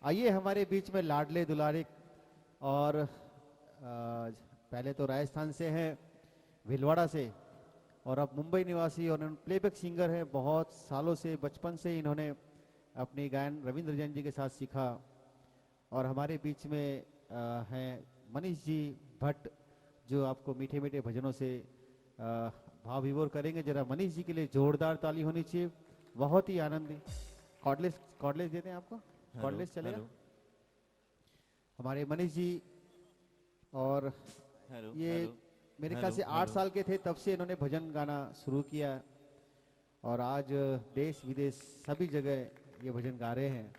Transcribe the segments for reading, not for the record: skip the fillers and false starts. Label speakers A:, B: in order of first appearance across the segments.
A: आइए हमारे बीच में लाडले दुलारे और पहले तो राजस्थान से हैं, भीलवाड़ा से, और अब मुंबई निवासी और प्लेबैक सिंगर हैं। बहुत सालों से, बचपन से इन्होंने अपनी गायन रविंद्र जैन जी के साथ सीखा। और हमारे बीच में हैं मनीष जी भट्ट, जो आपको मीठे मीठे भजनों से भाव विभोर करेंगे। जरा मनीष जी के लिए जोरदार ताली होनी चाहिए। बहुत ही आनंदी। कॉर्डलेस कॉर्डलेस देते हैं आपको,
B: हेलो
A: कॉर्डलेस चलेगा
B: हेलो
A: हमारे मनीष जी। और
B: हेलो
A: ये
B: हेलो
A: मेरे ख्याल
B: हेलो
A: से 8 साल
B: हेलो।
A: के थे तब से इन्होंने भजन गाना शुरू किया, और आज देश विदेश सभी जगह ये भजन गा रहे हैं।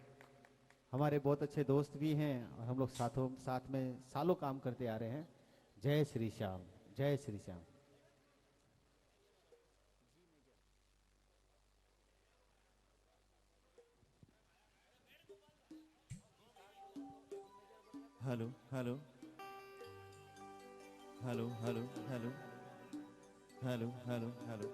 A: हमारे बहुत अच्छे दोस्त भी हैं और हम लोग साथ में सालों काम करते आ रहे हैं। जय श्री श्याम, जय Shri Shyam.
B: Hello hello hello hello hello hello hello hello.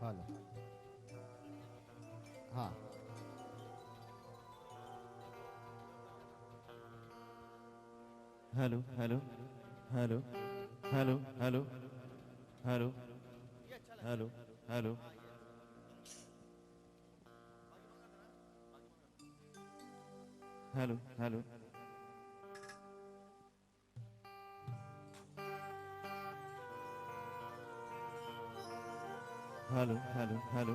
A: Hello. हाँ।
B: Hello hello hello hello hello hello hello hello hello hello hello hello hello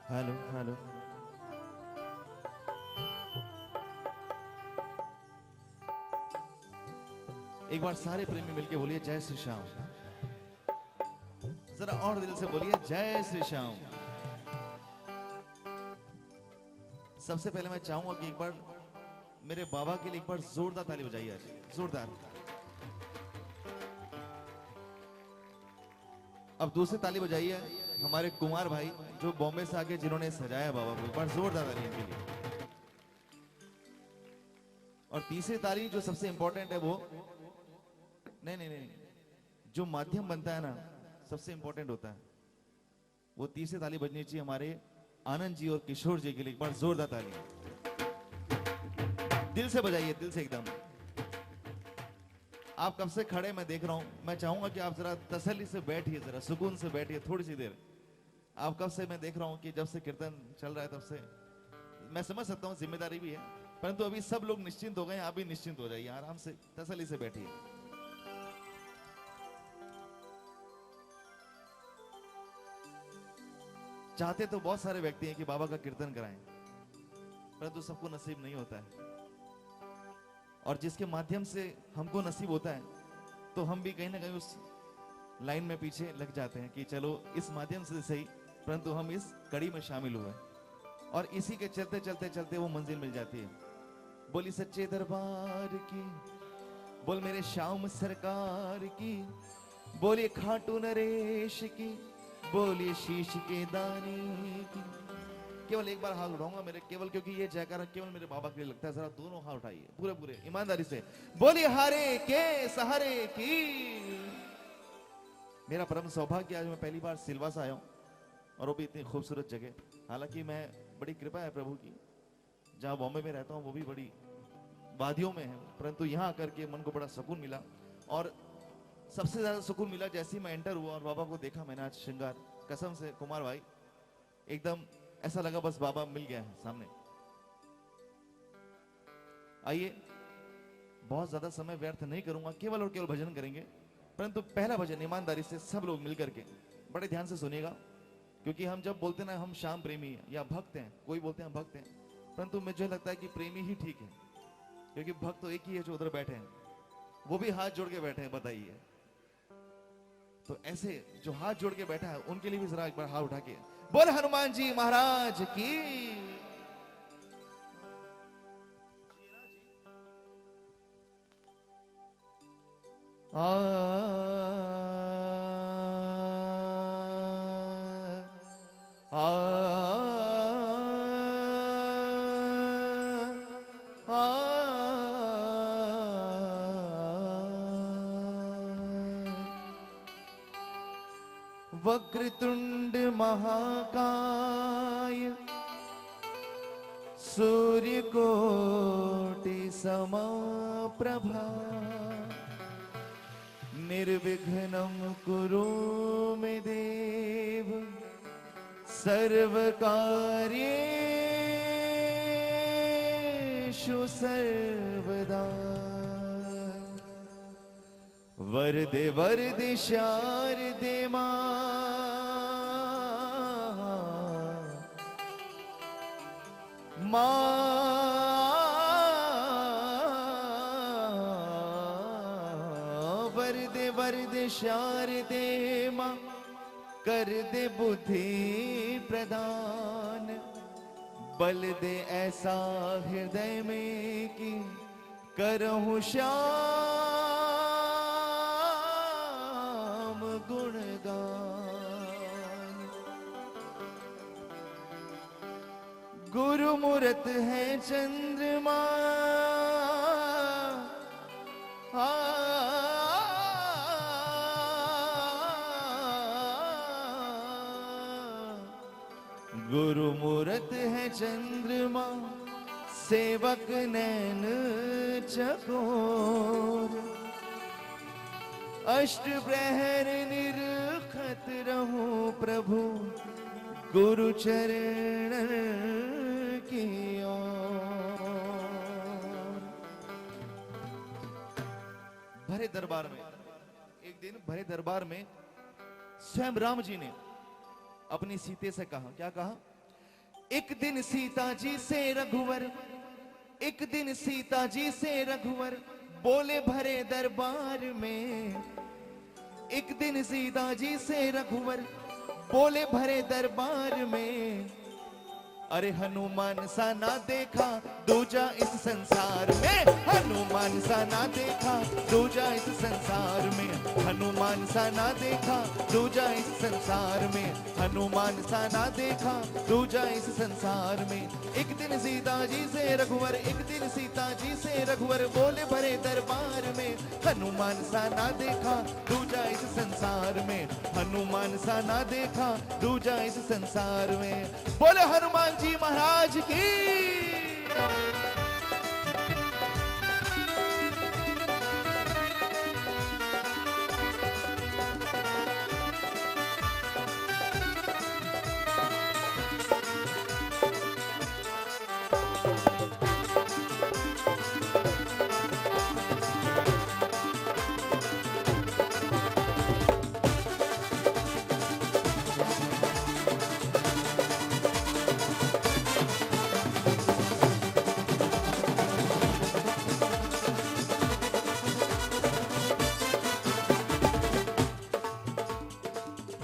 B: hello hello. एक बार सारे प्रेमी मिलके बोलिए जय श्री श्याम। जरा और दिल से बोलिए जय श्री श्याम। सबसे पहले मैं चाहूंगा कि एक बार मेरे बाबा के लिए एक बार जोरदार ताली बजाइए आज, जोरदार। अब दूसरी ताली बजाइए हमारे कुमार भाई जो बॉम्बे से आके जिन्होंने सजाया बाबा को, एक बार जोरदार ताली इनके लिए। और तीसरी ताली जो सबसे इंपॉर्टेंट है वो, नहीं नहीं नहीं, जो माध्यम बनता है ना सबसे इंपॉर्टेंट होता है, वो तीसरी ताली बजनी चाहिए हमारे आनंद जी और किशोर जी के लिए। एक बार जोरदार ताली दिल से बजाइए, दिल से एकदम। आप कब से खड़े मैं देख रहा हूं, मैं चाहूंगा कि आप जरा तसल्ली से बैठिए, जरा सुकून से बैठिए थोड़ी सी देर। आप कब से मैं देख रहा हूं कि जब से कीर्तन चल रहा है तब से, मैं समझ सकता हूं जिम्मेदारी भी है, परंतु अभी सब लोग निश्चिंत हो गए, आप भी निश्चिंत हो जाइए, आराम से तसल्ली से बैठिए। चाहते तो बहुत सारे व्यक्ति हैं कि बाबा का कीर्तन कराएं, परंतु सबको नसीब नहीं होता है। और जिसके माध्यम से हमको नसीब होता है तो हम भी कहीं ना कहीं उस लाइन में पीछे लग जाते हैं कि चलो इस माध्यम से सही, परंतु हम इस कड़ी में शामिल हुए और इसी के चलते चलते चलते वो मंजिल मिल जाती है। बोली सच्चे दरबार की, बोल मेरे श्याम सरकार की, बोलिए खाटू नरेश की, बोलिए शीश के दानी की। केवल एक बार हाथ उठाऊंगा मेरे, केवल क्योंकि ये जयकारा केवल मेरे बाबा के लिए लगता है। जरा दोनों हाथ उठाइए पूरे पूरे ईमानदारी से, बोलिए हारे के सहारे की। मेरा परम सौभाग्य आज मैं पहली बार सिलवासा आया हूं, और वो भी इतनी खूबसूरत जगह। हालांकि मैं, बड़ी कृपा है प्रभु की, जहां बॉम्बे में रहता हूं वो भी बड़ी वादियों में है, परंतु यहाँ आकर के मन को बड़ा सुकून मिला। और सबसे ज्यादा सुकून मिला जैसे ही मैं एंटर हुआ और बाबा को देखा मैंने आज श्रृंगार, कसम से कुमार भाई, एकदम ऐसा लगा बस बाबा मिल गया है सामने। आइए, बहुत ज्यादा समय व्यर्थ नहीं करूंगा, केवल और केवल भजन करेंगे। परंतु पहला भजन ईमानदारी से सब लोग मिलकर के बड़े ध्यान से सुनिएगा, क्योंकि हम जब बोलते ना हम श्याम प्रेमी हैं या भक्त हैं, कोई बोलते हैं हम भक्त हैं, परंतु मुझे लगता है कि प्रेमी ही ठीक है, क्योंकि भक्त तो एक ही है जो उधर बैठे हैं, वो भी हाथ जोड़ के बैठे हैं। बताइए, तो ऐसे जो हाथ जोड़ के बैठा है उनके लिए भी जरा एक बार हाथ उठा के बोल हनुमान जी महाराज की। आ आ आ वक्रतुंड महाकाय सूर्यकोटि समप्रभा निर्विघ्नं कुरु मे देव सर्वकार्येषु सर्वदा वरदे वरदे शारदे वरदे वरदे शारदे मां कर दे बुद्धि प्रदान बल दे ऐसा हृदय में कि करहूं श्याम गुणगान। गुरु मूरत है चंद्रमा गुरु मूरत है चंद्रमा सेवक नैन चकोर अष्ट प्रहर निरखत रहूं प्रभु गुरु चरण की ओर। भरे दरबार में एक दिन भरे दरबार में स्वयं राम जी ने अपनी सीते से कहा, क्या कहा? एक दिन सीता जी से रघुवर, एक दिन सीता जी से रघुवर बोले भरे दरबार में। एक दिन सीता जी से रघुवर बोले भरे दरबार में, अरे हनुमान सा ना देखा दूजा इस संसार में। हनुमान सा ना देखा दूजा इस संसार में। हनुमान सा ना देखा दूजा इस संसार में। हनुमान सा ना देखा दूजा इस संसार में। एक दिन सीता जी से रघुवर, एक दिन सीता जी से रघुवर बोले भरे दरबार में। हनुमान सा ना देखा दूजा इस संसार में। हनुमान सा ना देखा दूजा इस संसार में। बोले हनुमान जी महाराज की।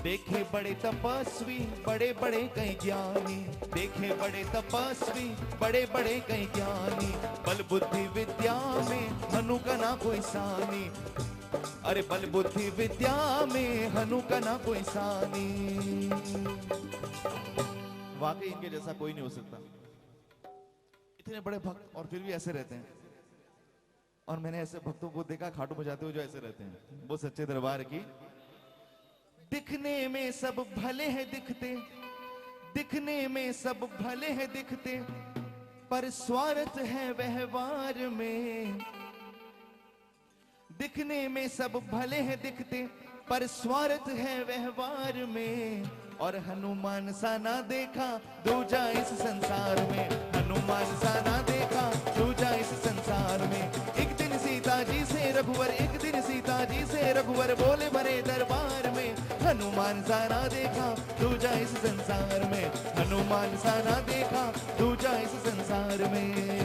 B: देखे बड़े तपस्वी बड़े बड़े कई ज्ञानी। देखे बड़े तपस्वी बड़े बड़े कई ज्ञानी। बल बुद्धि विद्या में हनु का ना कोई सानी। अरे बल बुद्धि विद्या में हनु का ना कोई सानी। वाकई इनके जैसा कोई नहीं हो सकता। इतने बड़े भक्त और फिर भी ऐसे रहते हैं। और मैंने ऐसे भक्तों को देखा खाटू बजाते हुए जो ऐसे रहते हैं। वो सच्चे दरबार की। दिखने में सब भले हैं दिखते, दिखने में सब भले हैं दिखते, पर स्वार्थ है व्यवहार में। दिखने में सब भले हैं दिखते, पर स्वार्थ है व्यवहार में। और हनुमान सा ना देखा दूजा इस संसार में। हनुमान सा ना देखा दूजा इस संसार में। एक दिन सीता जी से रघुवर, एक दिन सीता जी से रघुवर बोले भरे दरबार में। हनुमान सा ना देखा दूजा इस संसार में। हनुमान सा ना देखा दूजा इस संसार में।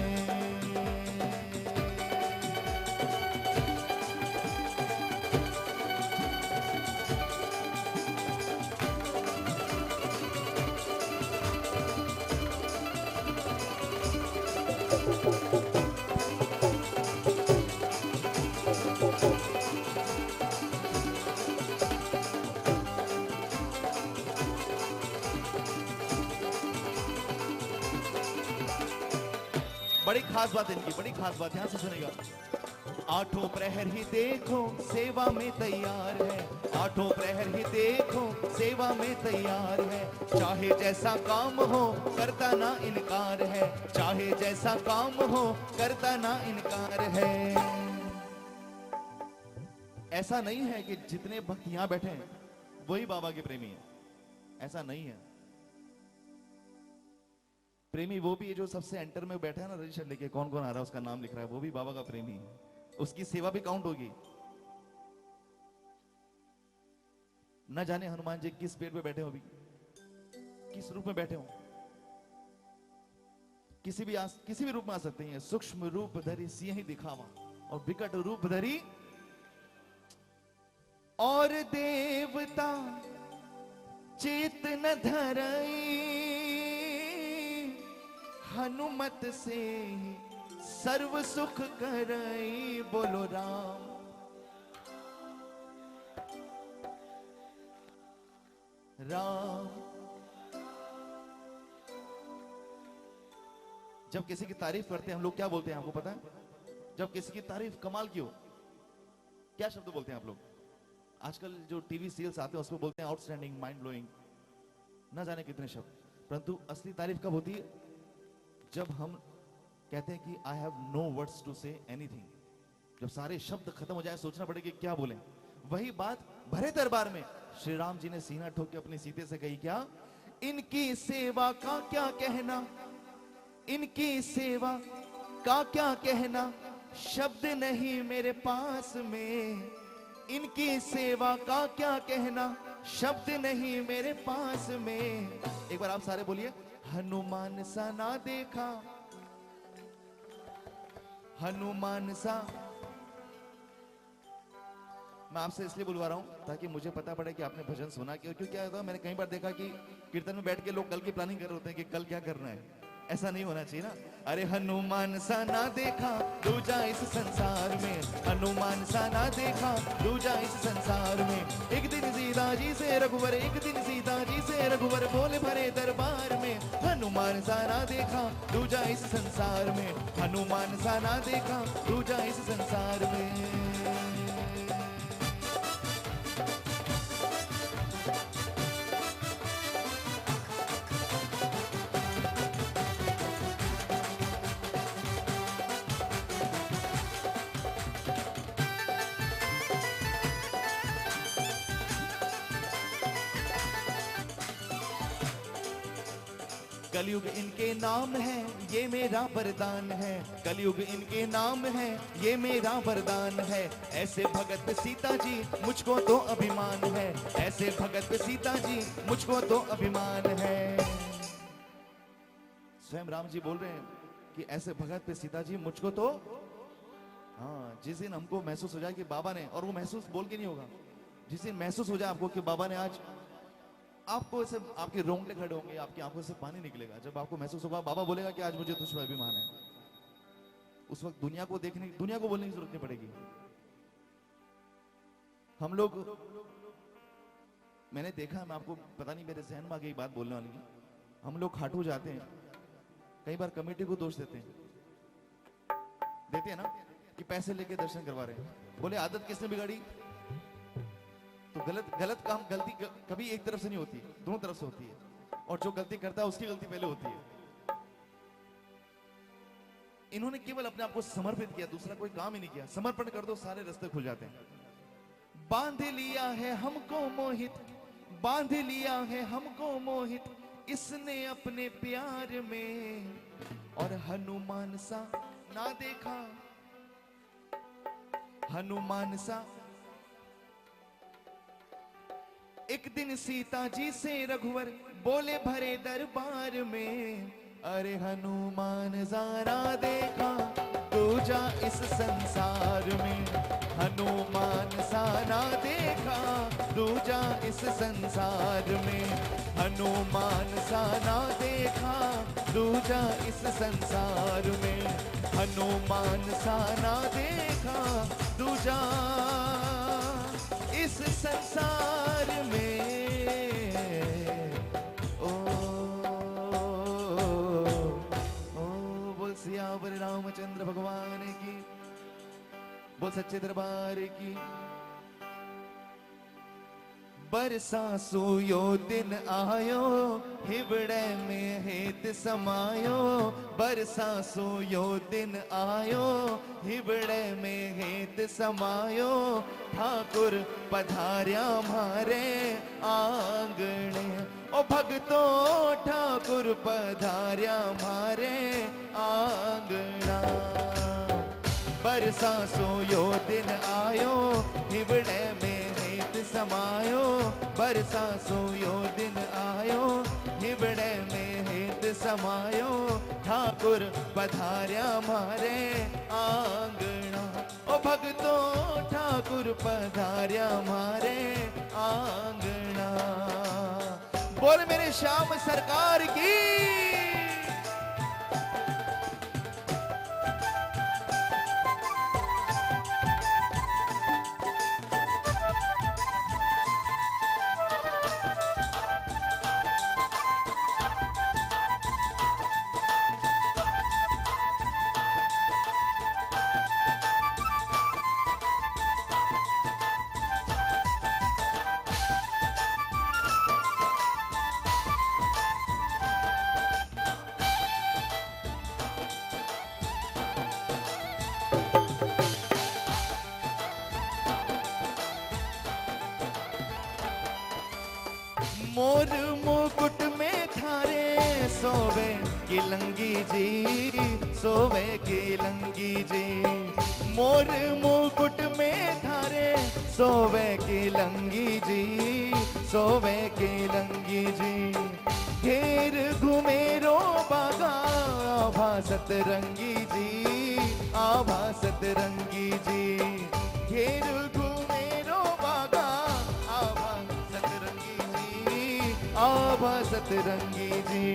B: बड़ी खास बात है इनकी, बड़ी खास बात, ध्यान से सुनेगा। आठों प्रहर ही देखो सेवा में तैयार है। आठों प्रहर ही देखो सेवा में तैयार है, चाहे जैसा काम हो करता ना इनकार है, चाहे जैसा काम हो करता ना इनकार है। ऐसा नहीं है कि जितने भक्त यहां बैठे हैं वही बाबा के प्रेमी है, ऐसा नहीं है। प्रेमी वो भी है जो सबसे एंटर में बैठा है ना, रजिस्टर लेके कौन कौन आ रहा है उसका नाम लिख रहा है, वो भी बाबा का प्रेमी है, उसकी सेवा भी काउंट होगी। न जाने हनुमान जी किस पेड़ पे बैठे हो, अभी किस रूप में बैठे हो, किसी भी रूप में आ सकते हैं। सूक्ष्म रूप धरी सिंह दिखावा और विकट रूप धरी और देवता चेत न धरई, हनुमत से सर्व सुख करई। बोलो राम राम। जब किसी की तारीफ करते हैं हम लोग क्या बोलते हैं आपको पता है? जब किसी की तारीफ कमाल की हो क्या शब्द बोलते हैं आप लोग? आजकल जो टीवी सीरियल्स आते हैं उसमें बोलते हैं आउटस्टैंडिंग, माइंड ब्लोइंग, ना जाने कितने शब्द। परंतु असली तारीफ कब होती है? जब हम कहते हैं कि I have no words to say anything, जब सारे शब्द खत्म हो जाए, सोचना पड़े कि क्या बोलें। वही बात भरे दरबार में श्री राम जी ने सीना ठोक के अपनी सीते से कही, क्या इनकी सेवा का क्या कहना, इनकी सेवा का क्या कहना, शब्द नहीं मेरे पास में, इनकी सेवा का क्या कहना, शब्द नहीं मेरे पास में। एक बार आप सारे बोलिए, हनुमान सा ना देखा, हनुमान सा। मैं आपसे इसलिए बुलवा रहा हूं ताकि मुझे पता पड़े कि आपने भजन सुना, क्योंकि क्या होता है, मैंने कई बार देखा कि कीर्तन में बैठ के लोग कल की प्लानिंग कर रहे होते हैं कि कल क्या करना है। ऐसा नहीं होना चाहिए ना। अरे हनुमान सा ना देखा दूजा इस संसार में, हनुमान सा ना देखा दूजा इस संसार में। एक दिन सीता जी से रघुवर, एक दिन सीता जी से रघुवर, बोले भरे दरबार में, हनुमान सा ना देखा दूजा इस संसार में, हनुमान सा ना देखा दूजा इस संसार में। कलयुग इनके नाम है ये मेरा वरदान है, कलयुग इनके नाम है ये मेरा वरदान है। ऐसे भगत पे सीता जी मुझको तो अभिमान है, ऐसे भगत पे सीता जी मुझको तो अभिमान है। स्वयं राम जी बोल रहे हैं कि ऐसे भगत पे सीता जी मुझको तो, हाँ, जिस दिन हमको महसूस हो जाए कि बाबा ने, और वो महसूस बोल के नहीं होगा, जिस दिन महसूस हो जाए आपको कि बाबा ने आज आपको, ऐसे आपके रोंगटे खड़े होंगे, आपकी आंखों से पानी निकलेगा जब आपको महसूस होगा बाबा बोलेगा कि आज मुझे तुझ पर अभिमान है। उस वक्त दुनिया को देखने, दुनिया को बोलने की जरूरत नहीं पड़ेगी। हम लोग, मैंने देखा, मैं आपको पता नहीं मेरे जहन में आ गई बात बोलने वाली, हम लोग खाटू जाते हैं, कई बार कमेटी को दोष देते हैं ना कि पैसे लेके दर्शन करवा रहे हैं। बोले आदत किसने बिगाड़ी? तो गलत काम, गलती कभी एक तरफ से नहीं होती, दोनों तरफ से होती है, और जो गलती करता है उसकी गलती पहले होती है। इन्होंने केवल अपने आप को समर्पित किया, दूसरा कोई काम ही नहीं किया। समर्पण कर दो, सारे रास्ते खुल जाते हैं। बांध लिया है हमको मोहित, बांध लिया है हमको मोहित, इसने अपने प्यार में, और हनुमान सा ना देखा, हनुमान सा। एक दिन सीता जी से रघुवर बोले भरे दरबार में, अरे हनुमान ज़रा देखा दूजा इस संसार में, हनुमान सा ना देखा दूजा इस संसार में, हनुमान सा ना देखा दूजा इस संसार में, हनुमान सा ना देखा दूजा इस संसार में। ओ बोल सियावर रामचंद्र भगवान की, बोल सच्चे दरबार की। बरसासु यो दिन आयो हिबड़े में हेत समायो बरसासु यो दिन आयो हिबड़े में हेत समायो ठाकुर पधार्या मारे आंगणे ओ भगतो ठाकुर पधार्या मारे आंगना बरसासु यो दिन आयो हिबड़े में हेत समायो बरसासु यो दिन आयो हिबड़े में हेत समायो ठाकुर पधार्या मारे आंगना ओ भगतो ठाकुर पधार्या मारे आंगना बोल मेरे श्याम सरकार की मोर मुकुट में थारे सोवे की लंगी जी सोवे की लंगी जी मोर मुकुट में थारे सोवे की लंगी जी सोवे की लंगी जी घेर घुमेरो बागा आभा सतरंगी जी आभा सतरंगी जी घेर घुमेरो बागा आभा आभा सतरंगी जी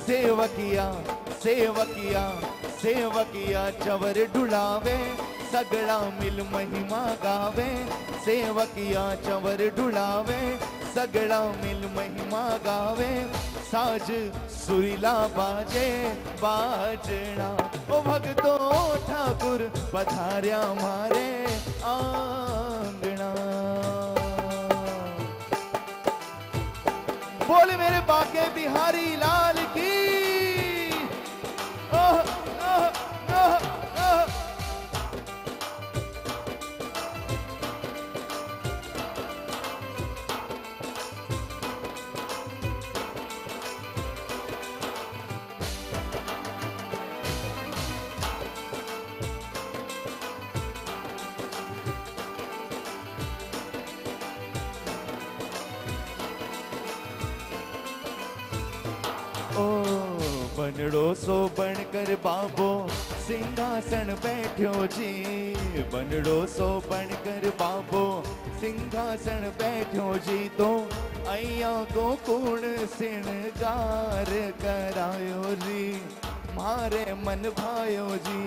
B: सेवकिया सेवकिया सेवकिया चवर ढुलावे सगड़ा मिल महिमा गावे सेवकिया चवर ढुलावे सगड़ा मिल महिमा गावे साज सुरीला बाजे बाजना ओ भगतो ठाकुर पधार्या मारे आंगना बोले मेरे बाके बिहारी लाल की ओह, ओह, ओह, ओह। ओ बनड़ो सो बनकर बाबो सिंहासन बैठो जी बनड़ो सो बनकर बाबो सिंहासन बैठो जी तो अया को कूण सिंगार करायो जी मारे मन भायो जी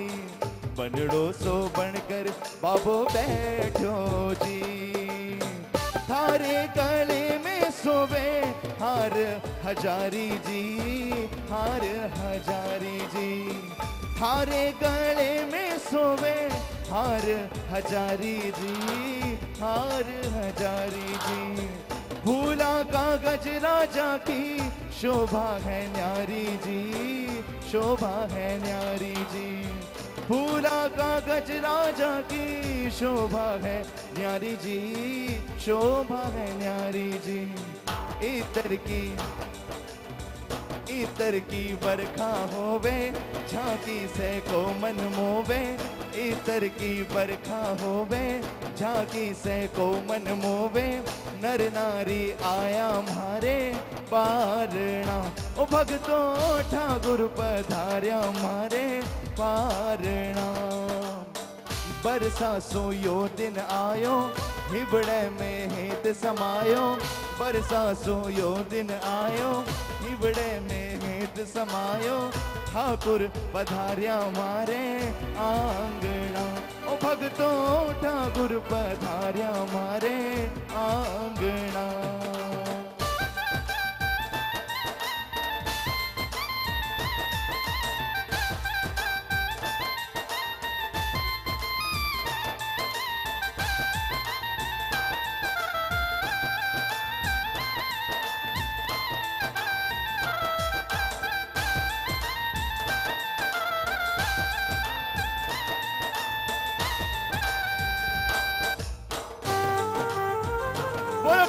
B: बनड़ो सो बनकर बाबो बैठो जी थारे गले में सोवे हार हजारी जी हार हजारी जी थारे गले में सोवे हार हजारी जी हार हजारी जी भूला कागज राजा की शोभा है न्यारी जी शोभा है न्यारी जी भूला कागज राजा की शोभा है न्यारी जी शोभा है न्यारी जी इतर की बरखा होवे झांकी से को मन मोवे इतर की बरखा होवे झांकी से को मन मोवे नर नारी आया मारे पारणा ओ भगतो ठाकुर पधार्या मारे पारणा बरसा सो यो दिन आयो हिबड़े में हेत समायो बरसा सो यो दिन आयो हिबड़े में हेत समायो ठाकुर पधार्या मारे आंगना ओ भगतो ठाकुर पधार्या मारे आंगना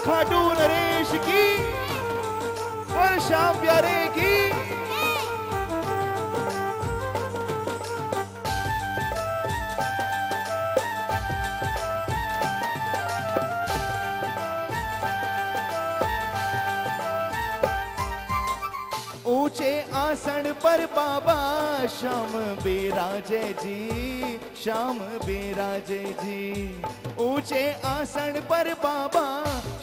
B: खाटू नरेश की, बोल श्याम प्यारे की। ऊंचे आसन पर बाबा श्याम बिराजे जी, श्याम बिराजे जी। ऊंचे आसन पर बाबा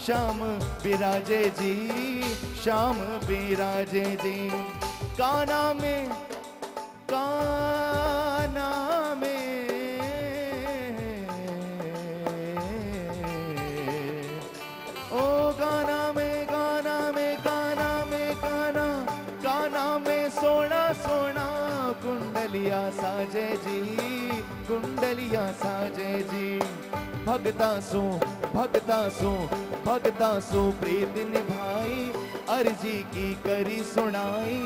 B: श्याम बिराजे जी, श्याम बिराजे जी। काना में, काना में, ओ गाना में, गाना में, गाना में, गाना, गाना में सोना सोना कुंडलिया साजे जी, कुंडलिया साजे जी। भगता सो, भगता सो, भगता सो प्रीत निभाई, अर्जी की करी सुनाई।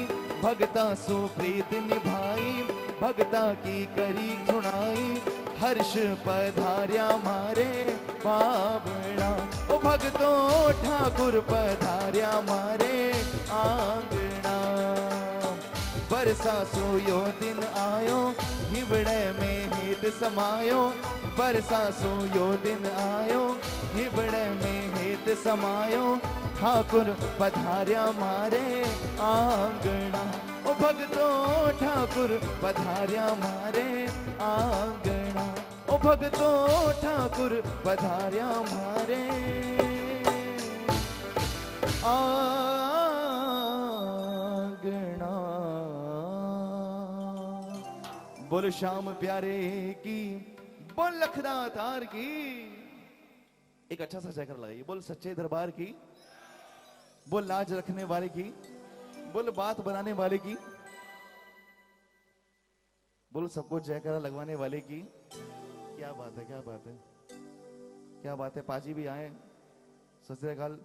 B: भगता सो प्रीत निभाई, भगता की करी सुनाई। हर्ष पधार्या मारे बाबड़ा, ओ भगतो ठाकुर पधार्या मारे आंगना। बरसा सो यो दिन आयो, हिबड़े में हित समायो। बरसा सो यो दिन आयो, हिबड़े में हित समायो। ठाकुर पधार्या मारे आंगना, ओ भगतो ठाकुर पधार्या मारे आंगना। ओ भगतो ठाकुर पधार्या मारे आंगना। बोल श्याम प्यारे की, बोल लखदातार की। एक अच्छा सा जयकार लगाइए। बोल सच्चे दरबार की, बोल लाज रखने वाले की, बोल बात बनाने वाले की, बोल सबको जयकारा लगवाने वाले की। क्या बात है, क्या बात है, क्या बात है। पाजी भी आए, सत श्री अकाल।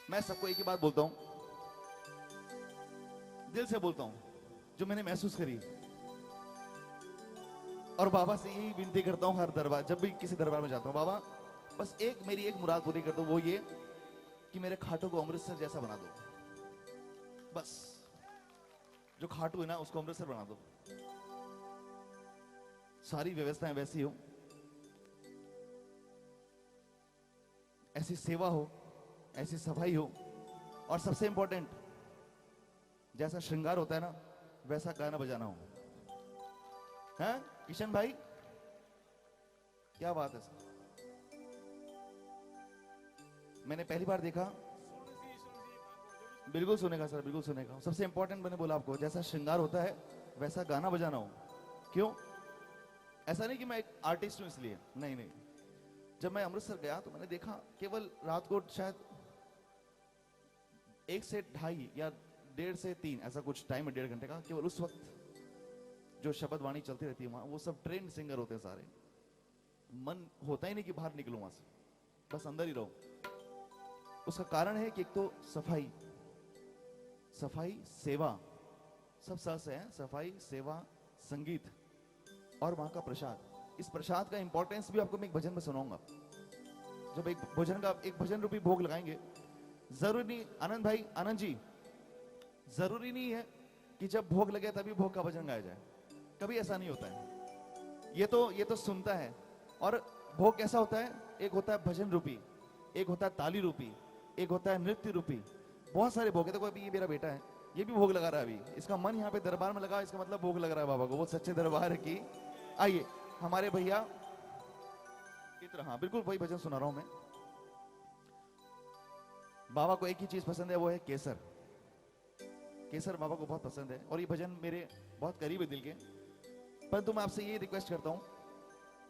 B: मैं सबको एक ही बात बोलता हूं, दिल से बोलता हूं, जो मैंने महसूस करी। और बाबा से यही विनती करता हूं हर दरबार, जब भी किसी दरबार में जाता हूं, बाबा बस एक मेरी एक मुराद पूरी कर दो, वो ये कि मेरे खाटू को अमृतसर जैसा बना दो। बस जो खाटू है ना, उसको अमृतसर बना दो। सारी व्यवस्थाएं वैसी हो, ऐसी सेवा हो, ऐसी सफाई हो, और सबसे इंपॉर्टेंट, जैसा श्रृंगार होता है ना, वैसा गाना बजाना हो। हैं किशन भाई, क्या बात है सर। मैंने पहली बार देखा, बिल्कुल सुनेगा सर, बिल्कुल सुनेगा। सबसे इंपॉर्टेंट मैंने बोला आपको, जैसा श्रृंगार होता है वैसा गाना बजाना हो। क्यों? ऐसा नहीं कि मैं एक आर्टिस्ट हूं इसलिए, नहीं नहीं। जब मैं अमृतसर गया तो मैंने देखा, केवल रात को शायद 1 से 2.5 या 1.5 से 3 ऐसा कुछ टाइम है, 1.5 घंटे का। केवल उस वक्त जो शब्द वाणी चलती रहती है वहां, वो सब ट्रेंड सिंगर होते हैं सारे। मन होता ही नहीं कि बाहर निकलूं वहां से, बस अंदर ही रहो। उसका कारण है कि एक तो सफाई, सफाई सेवा, सब साथ से है। सफाई सेवा संगीत और वहां का प्रसाद। इस प्रसाद का इंपॉर्टेंस भी आपको मैं एक भजन में सुनाऊंगा। जब एक भजन रूपी भोग लगाएंगे, जरूरी नहीं आनंद भाई, आनंद जी, जरूरी नहीं है कि जब भोग लगे तभी भोग का भजन गाया जाए। कभी ऐसा नहीं होता है। ये तो सुनता है। और भोग कैसा होता है? एक होता है भजन रूपी, एक होता है ताली रूपी, एक होता है नृत्य रूपी। बहुत सारे भोग है। देखो अभी ये मेरा बेटा है, ये भी भोग लगा रहा है। अभी इसका मन यहाँ पे दरबार में लगा, इसका मतलब भोग लग रहा है बाबा को। वो सच्चे दरबार की। आइए हमारे भैया इत्र, हाँ बिल्कुल वही भजन सुना रहा हूं मैं। बाबा को एक ही चीज पसंद है, वो है केसर। केसर बाबा को बहुत पसंद है और ये भजन मेरे बहुत करीब है दिल के। परंतु मैं आपसे ये रिक्वेस्ट करता हूं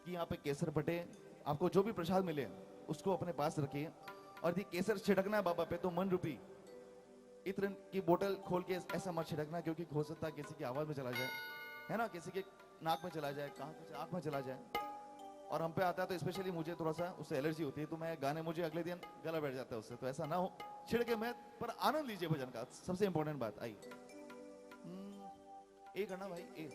B: कि यहाँ पे केसर बटे, आपको जो भी प्रसाद मिले उसको अपने पास रखिए। और यदि केसर छिड़कना है बाबा पे तो मन रूपी इत्र की बोतल खोल के ऐसा मत छिड़कना, क्योंकि हो सकता है किसी की आवाज में चला जाए, है ना, किसी के नाक में चला जाए, कहाँ कुछ आंख में चला जाए। और हम पे आता है तो स्पेशली मुझे थोड़ा सा उससे एलर्जी होती है, तो मैं गाने मुझे अगले दिन गला बैठ जाता है उससे। तो ऐसा ना हो, छिड़के मैं, पर आनंद लीजिए भजन का। सबसे इंपॉर्टेंट बात। आई ए करना भाई, ए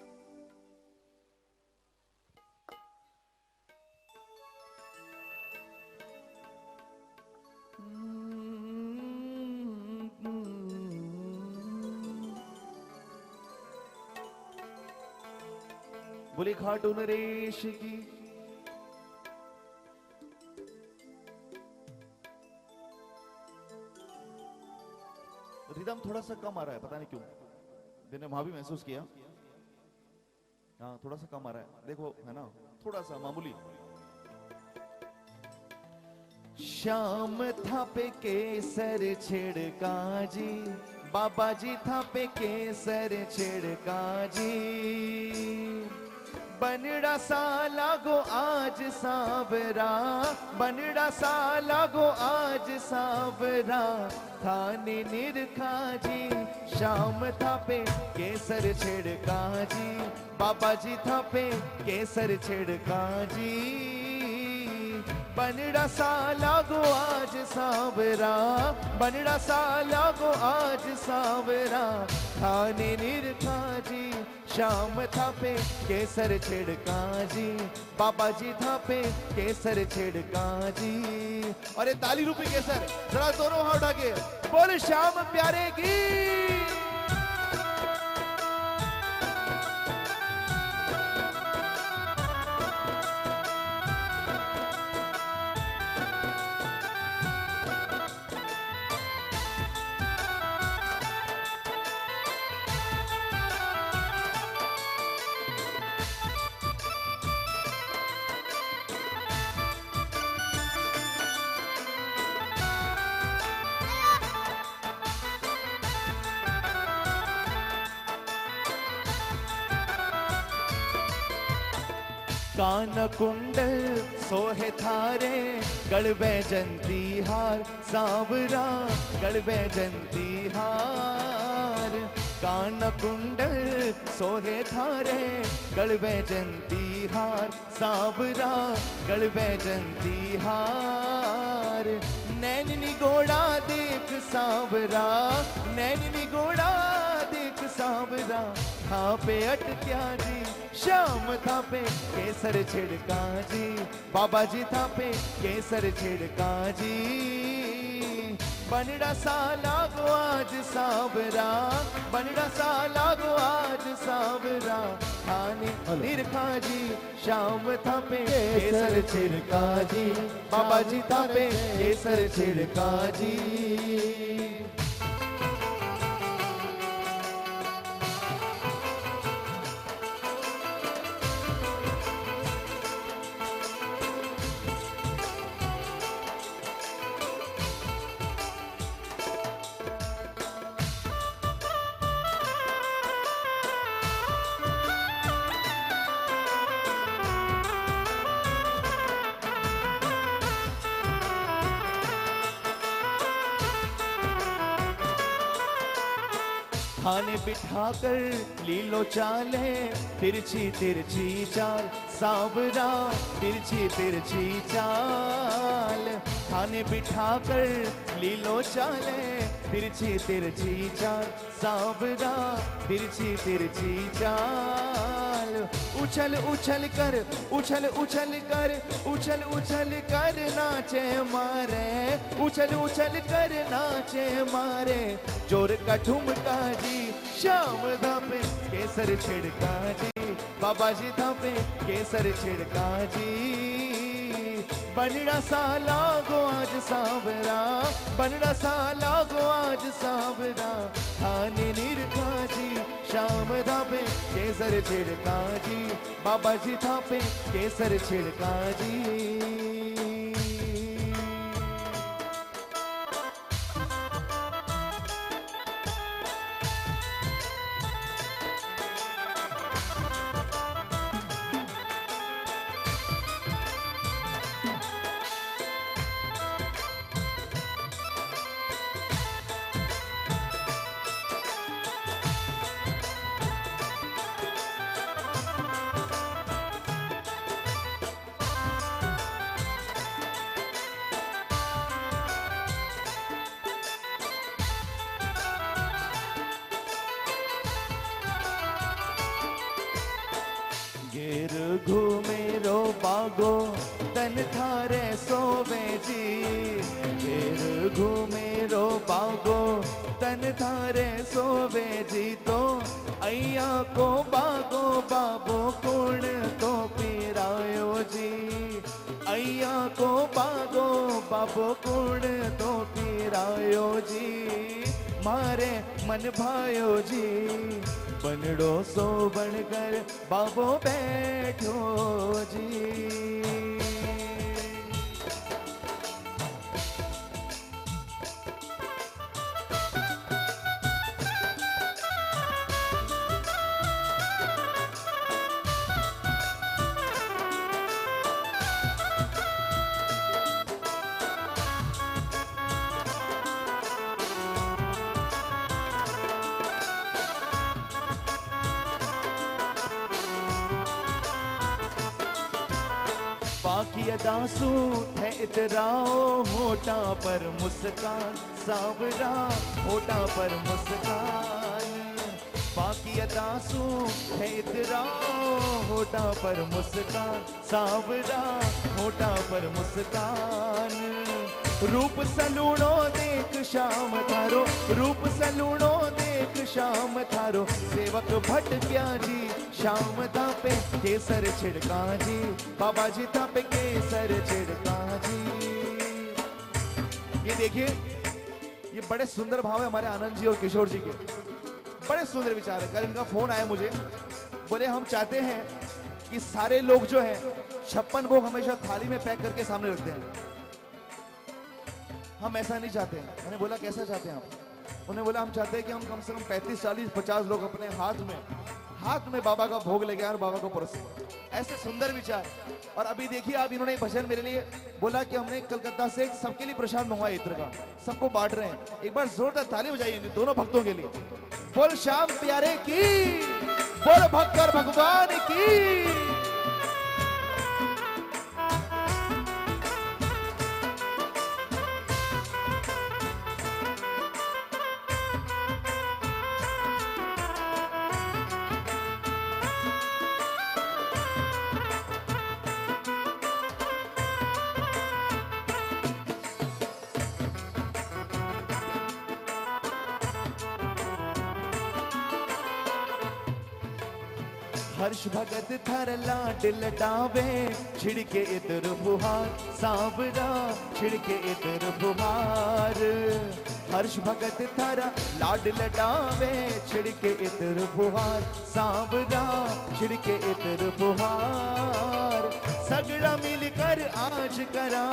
B: बोले खाटू नरेश की। रिदम थोड़ा सा कम आ रहा है, पता नहीं क्यों। मैंने वहां भी महसूस किया, हाँ थोड़ा सा कम आ रहा है, देखो है ना, थोड़ा सा मामूली। श्याम था पे केसर छिड़का जी, बाबा जी था पे केसर छिड़का जी। बनड़ा सा लागो आज सांवरा, बनड़ा सा लागो आज सांवरा, थाने निरखा जी। श्याम था पे केसर छिड़का जी, बाबा जी था पे केसर छिड़का जी। बनड़ा सा लागो आज सांवरा, बनड़ा सा लागो आज सांवरा, थाने निरखा जी। श्याम था पे केसर छिड़का जी, बाबा जी था पे केसर छिड़का जी। अरे ताली रूपी केसर, जरा दोनों हाथ उठा के बोल श्याम प्यारे की। कान कुंडल सोहे थारे, गड़बे जंती हार सांवरा, गड़बे जंती हार। कान कुंडल सोहे थारे, गड़बे जंती हार सांवरा, गड़बे जंती हार। नैन निगोड़ा देख सांवरा, नैन निगोड़ा देख सांवरा, हाँ पे अटक्या जी। श्याम था पे केसर छिड़का जी, बाबा जी था पे केसर छिड़का जी। बनड़ा सा लागो आज सांवरा, बनड़ा सा लागो आज सांवरा, थाने निरखा जी। श्याम था पे केसर छिड़का जी, बाबा जी था पे केसर छिड़का जी। थाने बिठाकर लीलो चाले, तिरछी तिरछी चाल सांवरा, तिरछी तिरछी चाल। थाने बिठाकर लीलो चाले, तिरछी तिरछी चाल सांवरा, तिरछी तिरछी चाल। उछल उछल कर, उछल उछल कर, उछल उछल कर नाचे मारे, उछल उछल कर नाचे मारे, जोर का ठुमका जी। श्याम धापे केसर छिड़का जी, बाबा जी धापे केसर छिड़का जी। बनड़ा सा लागो आज सांवरा, बनड़ा सा लागो आज सांवरा, थाने निरखा जी। श्याम धापे केसर छिड़का जी, बाबा जी धापे केसर छिड़का जी। घेर घूमे रो बागो तन थारे सोवे जी, घेर घूमे रो बागो तन थारे सोवे जी। तो अय्या को बागो बाबो कुण तो पीरायो जी, अय्या को बागो बाबो कुण तो पीरायो जी, मारे मन भायो जी, बनड़ो सो बनकर बाबो बैठो जी। बाकी दासू है इतराओ, होठा पर मुस्कान सावरा, होठा पर मुस्कान। बाकी दासू है इतराओ, होठा पर मुस्कान सावरा, होठा पर मुस्कान। रूप सलूणो देख श्याम थारो, रूप सलूणो देख श्याम थारो, सेवक भट प्याजी श्याम थापे केसर छिड़का जी, बाबा जी थापे केसर छिड़का जी। ये देखिए, ये बड़े सुंदर भाव है हमारे आनंद जी और किशोर जी के, बड़े सुंदर विचार है। कल इनका फोन आया मुझे, बोले हम चाहते हैं कि सारे लोग जो है 56 भोग हमेशा थाली में पैक करके सामने रखते हैं, हम ऐसा नहीं चाहते हैं। मैंने बोला कैसा चाहते हैं आप? उन्होंने बोला हम चाहते हैं कि हम कम से कम 35, 40, 50 लोग अपने हाथ में बाबा का भोग लेके आए और बाबा को परोसे। ऐसे सुंदर विचार। और अभी देखिए आप, इन्होंने एक भजन मेरे लिए बोला कि हमने कलकत्ता से सबके लिए प्रसाद मंगवाया इत्र का, सबको बांट रहे हैं। एक बार जोरदार ताली बजाइए दोनों भक्तों के लिए। बोल श्याम प्यारे की, बोल भक्कर भगवान की। हर्ष भगत थर लाड लटावे, छिड़के इतर फुहार सावरा, छिड़के इतर फुहार। हर्ष भगत थर लाड लटावे, छिड़के इतर फुहार सावरा, छिड़के इतर फुहार। सगड़ा मिलकर आज करा,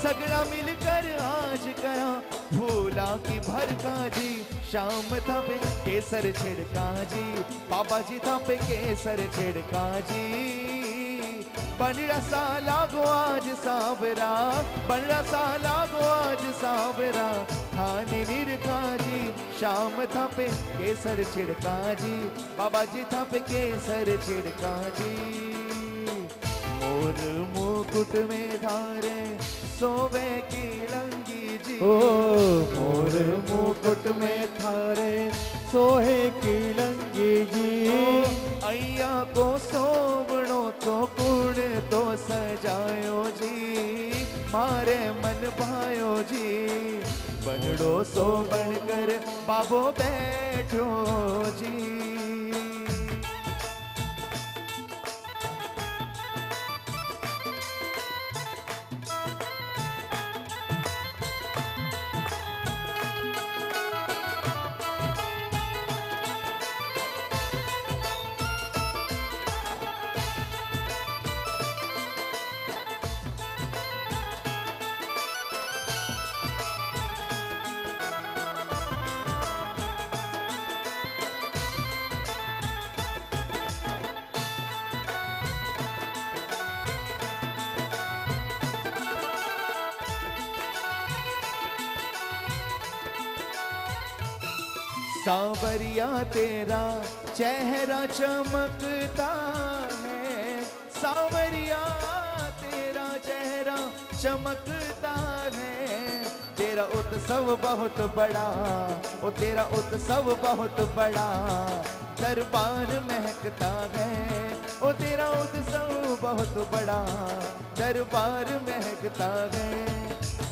B: सगड़ा मिलकर आज करा, भोला की भरका जी, श्याम थापे केसर छिड़का जी, बाबा जी थापे केसर छिड़का जी। बनड़ा सा लागो आज सावरा, बनड़ा सा लागो आज सावरा, खाने निरखा जी, श्याम थापे केसर छिड़का जी, बाबा जी थापे केसर छिड़का जी। मोर मुकुट में धारे सोवे की लंगी जी,
A: ओ मोर मुकुट में थारे सोहे की लंगी जी।
B: अय्या को सोवणो तो कुण तो सजायो जी, मारे मन भायो जी, बनड़ो सो बनकर बाबो बैठो जी। सांवरिया तेरा चेहरा चमकता है, सांवरिया तेरा चेहरा चमकता है। तेरा उत्सव बहुत बड़ा, ओ तेरा उत्सव बहुत बड़ा, दरबार महकता है। ओ तेरा उत्सव बहुत बड़ा, दरबार महकता है।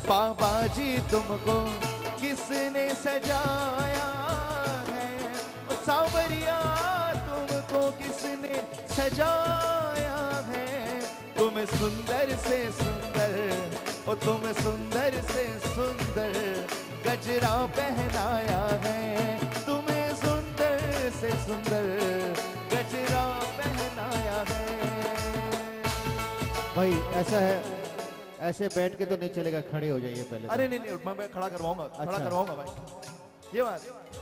B: बाबा जी तुमको किसने सजाया है, सांवरिया तुमको किसने सजाया है, तुम सुंदर से सुंदर, ओ तुम सुंदर से सुंदर गजरा पहनाया है, तुम्हें सुंदर से सुंदर गजरा पहनाया है।
A: भाई ऐसा है, ऐसे बैठ के तो नहीं चलेगा, खड़े हो जाइए पहले।
B: अरे नहीं नहीं, मैं खड़ा करवाऊंगा, खड़ा
A: अच्छा।
B: करवाऊंगा भाई, ये बात।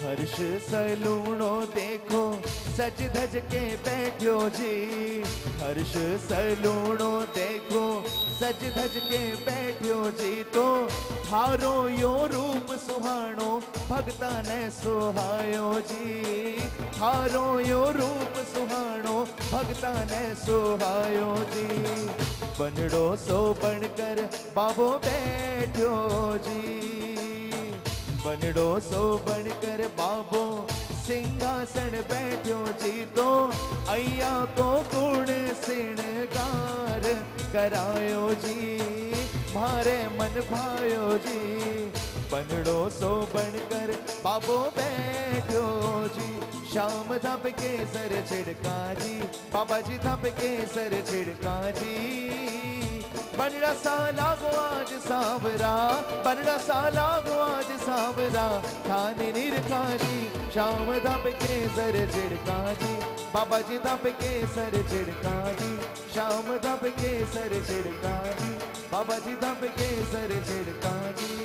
B: हर्ष सलूणो देखो सज धज के बैठो जी, हर्ष सलूणो देखो सज धज के बैठो जी, तो थारो यो रूप सुहाणो भगता ने सुहायो जी, थारो यो रूप सुहाणो भगता ने सुहायो जी, बनड़ो सो बनकर बाबो बैठो जी, बनड़ो सो बनकर बाबो सिंहासन बैठो जी, तो अय्या को गुण सिणगार करायो जी, मारे मन भायो जी, बनड़ो सो बनकर बाबो बैठो जी, शाम धप के सर छिड़का जी, बाबा जी धप के सर छिड़का जी, बनड़ा सा लागो आज सांवरा, बनड़ा सा लागो आज सांवरा, थाने निरखा जी, शाम धप के सर छिड़का जी, बाबा जी धप के सर छिड़का जी, शाम धप के सर छिड़का जी, बाबा जी धप के सर छिड़का जी।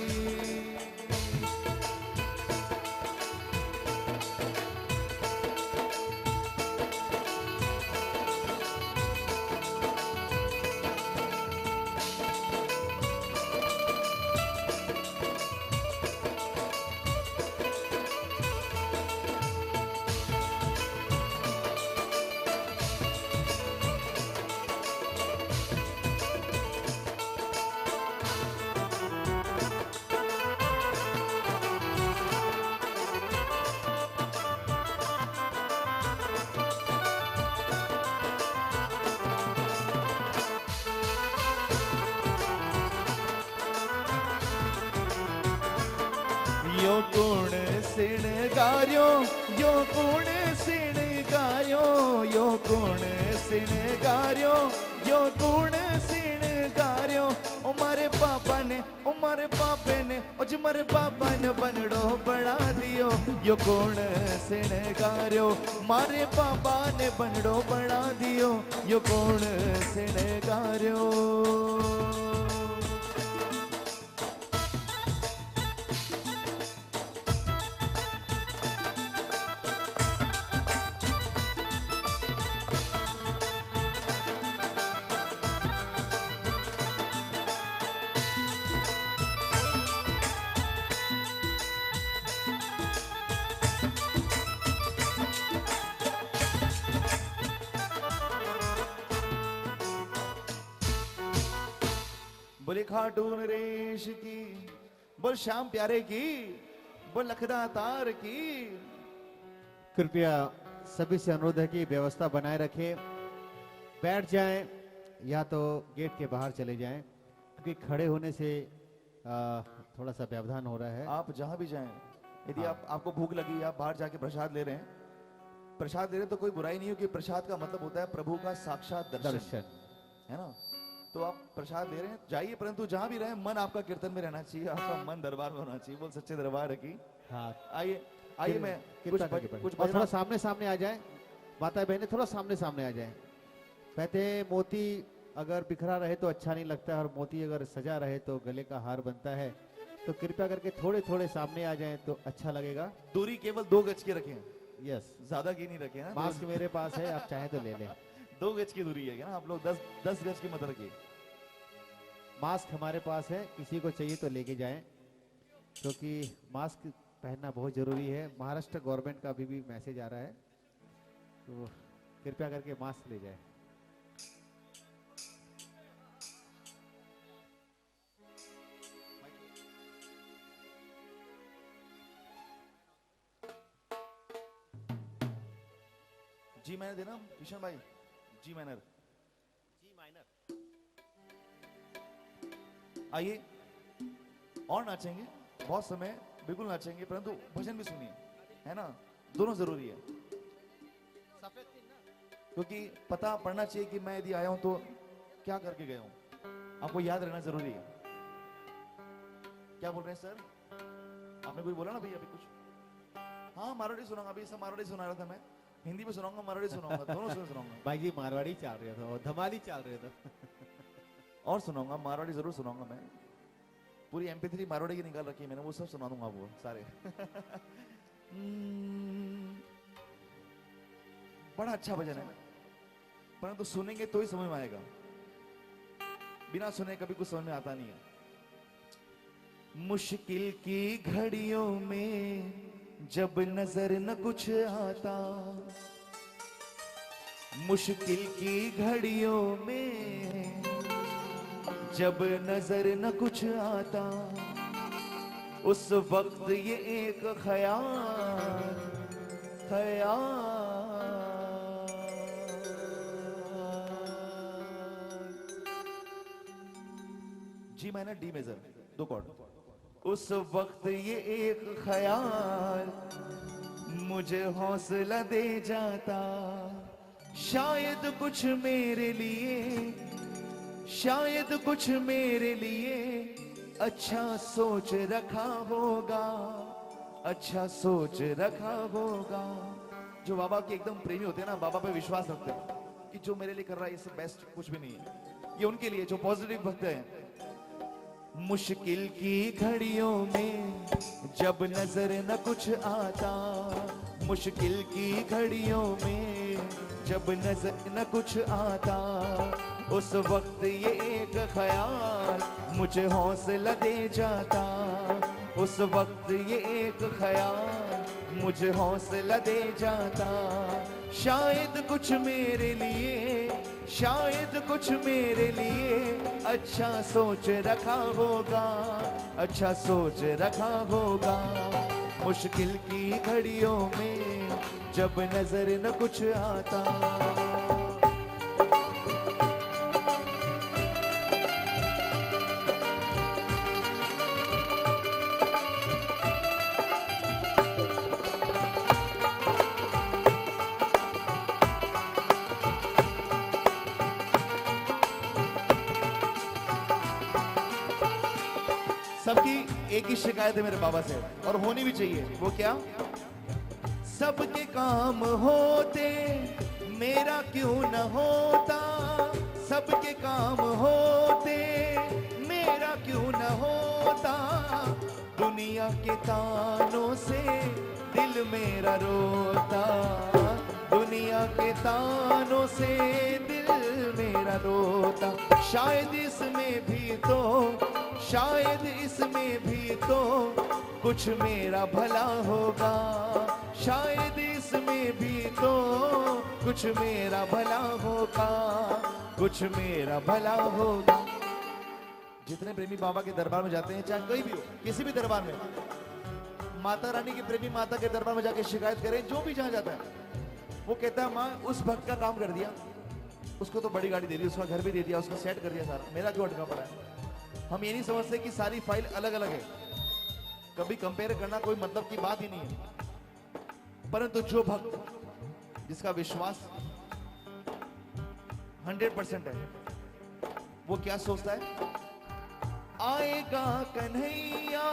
B: यो गुण सिणगार्यो, यो गुण सिणगार्यो, यो गुण सिणगार्यो, यो गुण सिणगार्यो, ओ मारे पापा ने, ओ मारे पापे ने, ओ जी मारे पापा ने बनड़ो बना दियो, यो गुण सिणगार्यो, मारे पापा ने बनड़ो बना दियो, यो गुण सिणगार्यो। बोले खाटू नरेश की, बोल श्याम प्यारे की, बोल लखदा तार की।
A: कृपया सभी से अनुरोध है कि व्यवस्था बनाए रखें, बैठ जाएं या तो गेट के बाहर चले जाएं, क्योंकि खड़े होने से थोड़ा सा व्यवधान हो रहा है।
B: आप जहां भी जाएं, यदि
A: हाँ।
B: आपको भूख लगी, आप बाहर जाके प्रसाद ले रहे हैं, प्रसाद ले रहे हैं तो कोई बुराई नहीं हो, कि प्रसाद का मतलब होता है प्रभु का साक्षात दर्शन, है ना। तो आप प्रसाद ले रहे हैं, जाइए, परंतु जहां भी रहे मन आपका कीर्तन में रहना चाहिए, आपका मन दरबार में होना चाहिए। बोल सच्चे दरबार की।
A: हाँ,
B: आइए आइए, मैं कुछ
A: और थोड़ा सामने सामने आ जाए, माता बहने थोड़ा सामने सामने आ जाए। कहते हैं मोती अगर बिखरा रहे तो अच्छा नहीं लगता है, और मोती अगर सजा रहे तो गले का हार बनता है। तो कृपया करके थोड़े थोड़े सामने आ जाएं तो अच्छा लगेगा।
B: दूरी केवल 2 गज की रखें,
A: यस,
B: ज्यादा की नहीं रखें ना।
A: मास्क मेरे पास है, आप चाहें तो ले लें।
B: 2 गज की दूरी है ना, आप लोग 10 गज की मत रखिए।
A: मास्क हमारे पास है, किसी को चाहिए तो लेके जाएं, क्योंकि मास्क पहनना बहुत जरूरी है। महाराष्ट्र गवर्नमेंट का भी मैसेज आ रहा है, तो कृपया करके मास्क ले जाएं।
B: जी मैनर देना किशन भाई, जी मैनर।
A: जी माइनर।
B: आइए और नाचेंगे, बहुत समय बिल्कुल नाचेंगे, परंतु भजन भी सुनिए, है ना, दोनों जरूरी है।
A: सफेद तीन ना।
B: क्योंकि पता पड़ना चाहिए कि मैं यदि आया हूं तो क्या करके गया हूं, आपको याद रहना जरूरी है। क्या बोल रहे हैं सर? आपने कुछ बोला ना भैया अभी कुछ? हाँ मारवाड़ी सुनाऊंगा, अभी सब मारवाड़ी सुना रहा था मैं, हिंदी में सुनाऊंगा, मारवाड़ी सुनाऊंगा, दोनों सुनाऊंगा।
A: भाई जी मारवाड़ी चल रहा था और धमाली चल रहा था।
B: और सुनाऊंगा, मारवाड़ी जरूर सुनाऊंगा मैं, पूरी MP3 मारवाड़ी की निकाल रखी है मैंने, वो सब सुना दूंगा वो सारे। बड़ा अच्छा भजन है, परंतु सुनेंगे तो ही समझ में आएगा, बिना सुने कभी कुछ समझ में आता नहीं है। मुश्किल की घड़ियों में जब नजर न कुछ आता, मुश्किल की घड़ियों में जब नजर न कुछ आता, उस वक्त ये एक ख्याल G minor D major, 2 chord. उस वक्त ये एक ख्याल मुझे हौसला दे जाता, शायद कुछ मेरे लिए, शायद कुछ मेरे लिए अच्छा सोच रखा होगा, अच्छा सोच रखा होगा। जो बाबा के एकदम प्रेमी होते हैं ना, बाबा पे विश्वास रखते हैं कि जो मेरे लिए कर रहा है इससे बेस्ट कुछ भी नहीं है, ये उनके लिए जो पॉजिटिव भक्त हैं। मुश्किल की घड़ियों में जब नजर न कुछ आता, मुश्किल की घड़ियों में जब नजर न कुछ आता, उस वक्त ये एक ख्याल मुझे हौसला दे जाता, उस वक्त ये एक ख्याल मुझे हौसला दे जाता, शायद कुछ मेरे लिए, शायद कुछ मेरे लिए अच्छा सोच रखा होगा, अच्छा सोच रखा होगा। मुश्किल की घड़ियों में जब नजर न कुछ आता। सबकी एक ही शिकायत है मेरे बाबा से, और होनी भी चाहिए, वो क्या? सबके काम होते मेरा क्यों न होता, सबके काम होते मेरा क्यों न होता, दुनिया के तानों से दिल मेरा रोता, दुनिया के तानों से दिल मेरा रोता, शायद इसमें भी तो, शायद इसमें भी तो कुछ मेरा भला होगा, शायद इसमें भी तो कुछ मेरा भला होगा, कुछ मेरा भला होगा। जितने प्रेमी बाबा के दरबार में जाते हैं, चाहे कोई भी हो, किसी भी दरबार में, माता रानी की प्रेमी माता के दरबार में जाके शिकायत करें, जो भी जहां जाता है वो कहता है माँ उस भक्त का काम कर दिया, उसको तो बड़ी गाड़ी दे दी, उसका घर भी दे दिया, उसका सेट कर दिया सारा, मेरा क्यों अटका पड़ा है। हम ये नहीं समझते कि सारी फाइल अलग अलग है, कभी कंपेयर करना कोई मतलब की बात ही नहीं है। परंतु जो भक्त जिसका विश्वास 100% है, वो क्या सोचता है? आएगा कन्हैया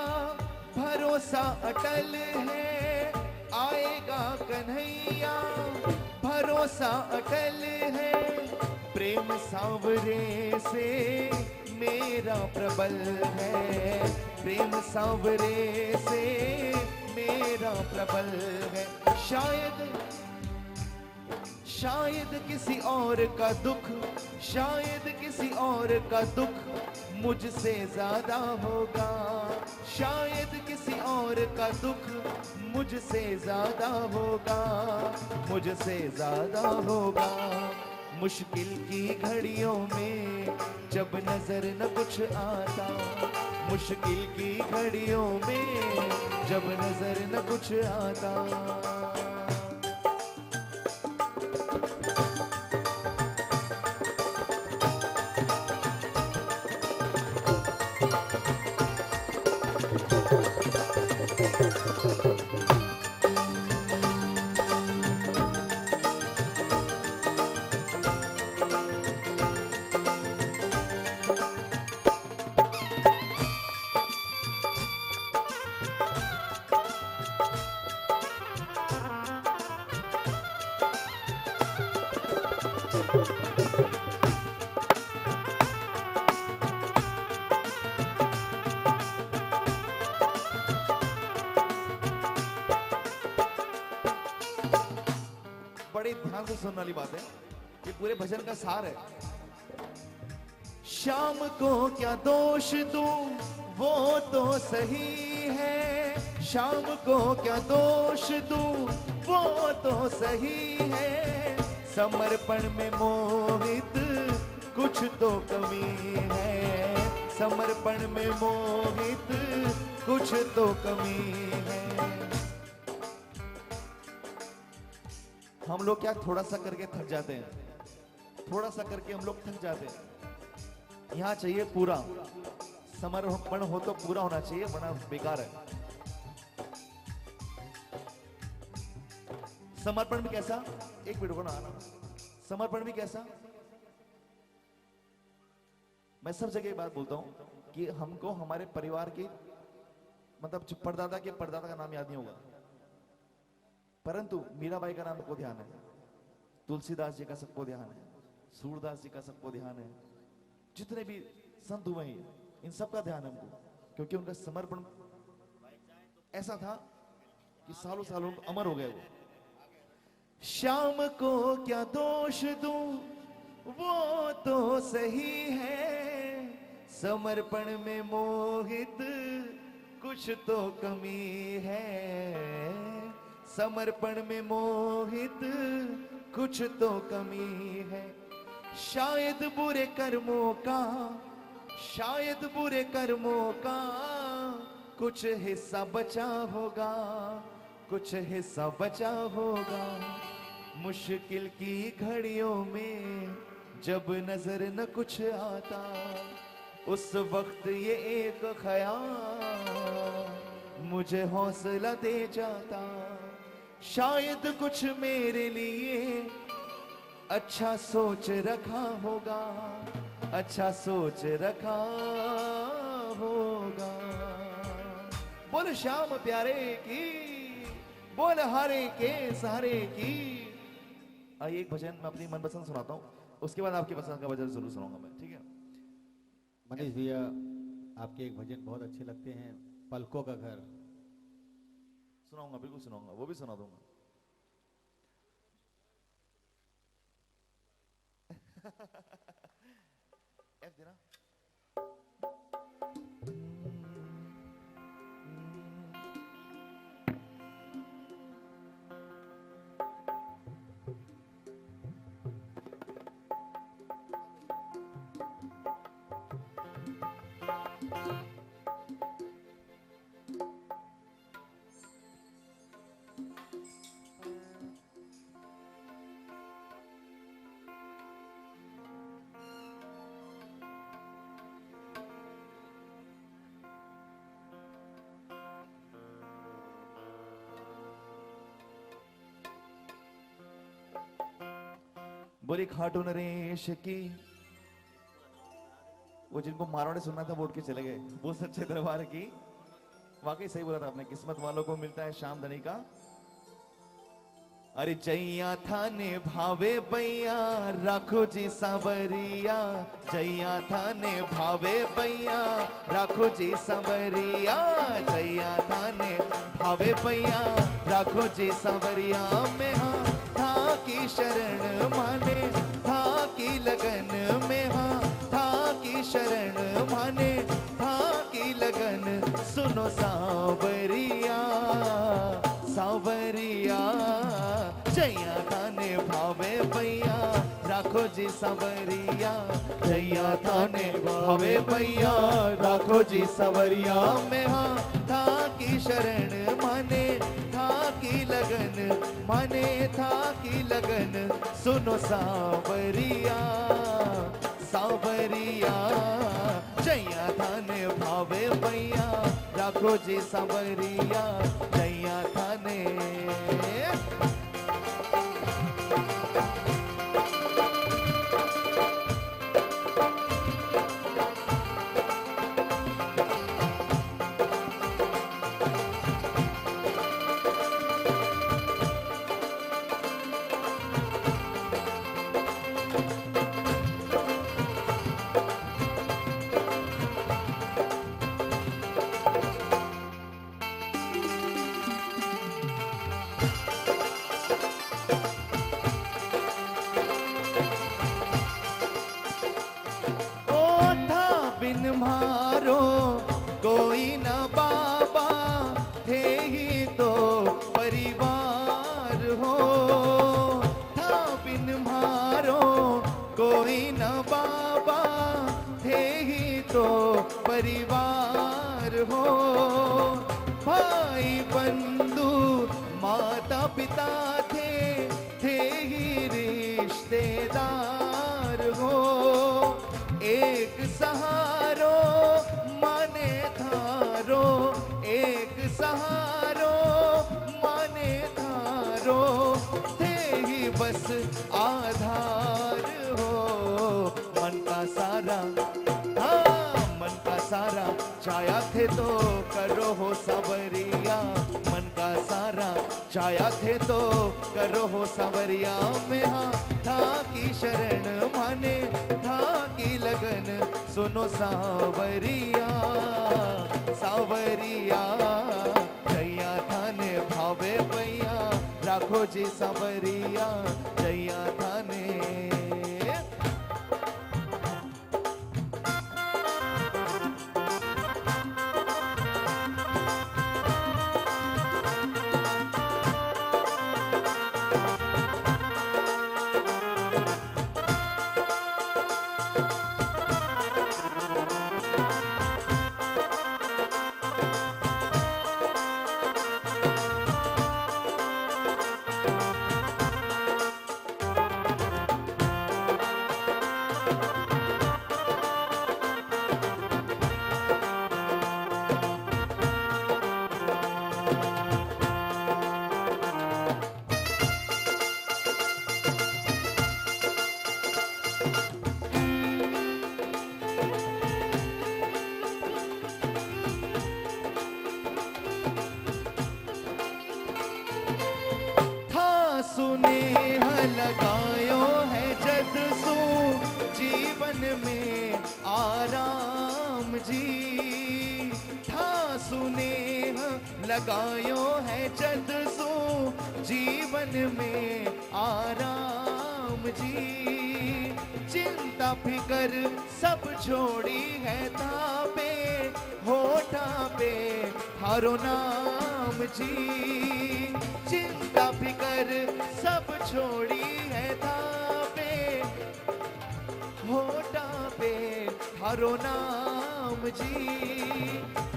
B: भरोसा अटल है, आएगा कन्हैया भरोसा अटल है, प्रेम सांवरे से मेरा प्रबल है, प्रेम सांवरे से मेरा प्रबल है, शायद शायद किसी और का दुख, शायद किसी और का दुख मुझसे ज्यादा होगा, शायद किसी और का दुख मुझसे ज्यादा होगा, मुझसे ज्यादा होगा। मुश्किल की घड़ियों में जब नजर न कुछ आता, मुश्किल की घड़ियों में जब नजर न कुछ आता। बड़े ध्यान से सुनने वाली बात है, ये पूरे भजन का सार है। शाम को क्या दोष दूं वो तो सही है, शाम को क्या दोष दूं वो तो सही है, समर्पण में मोहित कुछ तो कमी है, समर्पण में मोहित कुछ तो कमी है। हम लोग क्या थोड़ा सा करके थक जाते हैं, थोड़ा सा करके हम लोग थक जाते हैं। यहाँ चाहिए पूरा, समर्पण हो तो पूरा होना चाहिए, वरना बेकार है। समर्पण भी कैसा, एक मिनट को ना आना, समर्पण भी कैसा, मैं सब जगह बात बोलता हूं कि हमको हमारे परिवार के मतलब परदादा के परदादा का नाम याद नहीं होगा, परंतु मीराबाई का नाम सबको ध्यान है, तुलसीदास जी का सबको ध्यान है, सूरदास जी का सबको ध्यान है, जितने भी संत हुए हैं इन सबका ध्यान है हमको, क्योंकि उनका समर्पण ऐसा था कि सालों सालों अमर हो गए वो। शाम को क्या दोष दूं वो तो सही है, समर्पण में मोहित कुछ तो कमी है, समर्पण में मोहित कुछ तो कमी है। शायद बुरे कर्मों का, शायद बुरे कर्मों का कुछ हिस्सा बचा होगा, कुछ हिस्सा बचा होगा। मुश्किल की घड़ियों में जब नजर न कुछ आता, उस वक्त ये एक ख्याल मुझे हौसला दे जाता, शायद कुछ मेरे लिए अच्छा सोच रखा होगा, अच्छा सोच रखा होगा। बोल श्याम प्यारे की, बोल हारे के सहारे की। आइए एक भजन मैं अपनी मनपसंद सुनाता हूँ, उसके बाद आपके पसंद का भजन जरूर सुनाऊंगा मैं, ठीक है।
A: मनीष भैया आपके एक भजन बहुत अच्छे लगते हैं, पलकों का घर।
B: सुनाऊंगा, बिल्कुल सुनाऊंगा, वो भी सुना दूंगा। एफ देना। बोली खाटू नरेश की, वो जिनको मारवाड़ी सुनना था वो उठ के चले गए, वो सच्चे दरबार की। वाकई सही बोला था आपने, किस्मत वालों को मिलता है शाम धनी का। अरे जैया थाने भावे बैया राखो जी सांवरिया, जैया थाने भावे बैया राखो जी सांवरिया, जैया थाने भावे बैया राखो जी सांवरिया। में हाँ था की शरण माने, था की लगन में हाँ था की शरण माने, था की लगन। सुनो सांवरिया सांवरिया, जैया थाने भावे भैया राखो जी सांवरिया, जैया थाने भावे भैया राखो जी सांवरिया। में हाँ था की शरण माने, था की लगन माने, था की लगन। सुनो सांवरिया सांवरिया, जैया थाने भावे भैया राखो जी सांवरिया, जैया थाने। तो परिवार हो, भाई बंधु माता पिता थे ही रिश्तेदार हो। एक सहारो माने धारो, एक सहारो माने धारो, थे ही बस आधार हो। मन का सारा, हाँ मन का सारा छाया थे तो करो हो सावरिया, मन का सारा छाया थे तो करो हो सावरिया। में हाँ था की शरण माने था की लगन, सुनो सावरिया सावरिया। जैया थाने भावे पैया राखो जी सावरिया, जैया थाने। सुनेह लगायो है जद सो जीवन में आराम जी, था सुनेह लगायो है जद सो जीवन में आराम जी। चिंता फिकर सब छोड़ी है तापे होठा पे थारो नाम जी। चिंता फिकर सब छोड़ी है तापे होठा पे थारो नाम जी।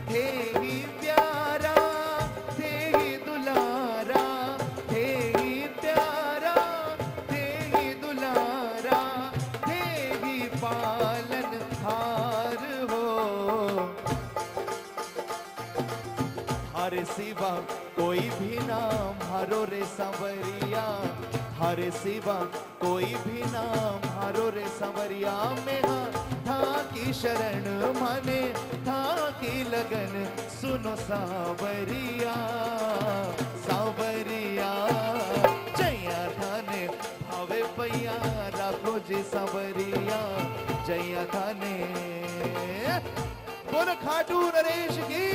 B: थे ही प्यारा थे ही दुलारा, थे ही प्यारा थे ही दुलारा, थे ही पालन हार हो। हर सिवा कोई भी नाम हारो रे सांवरिया, हर सिवा कोई भी नाम हारो रे सांवरिया। में हाँ था की शरण माने था की लगन, सुनो सांवरिया सांवरिया। जैया थाने भावे पैया राखो जी सांवरिया, जैया थाने। बोलो खाटू नरेश की।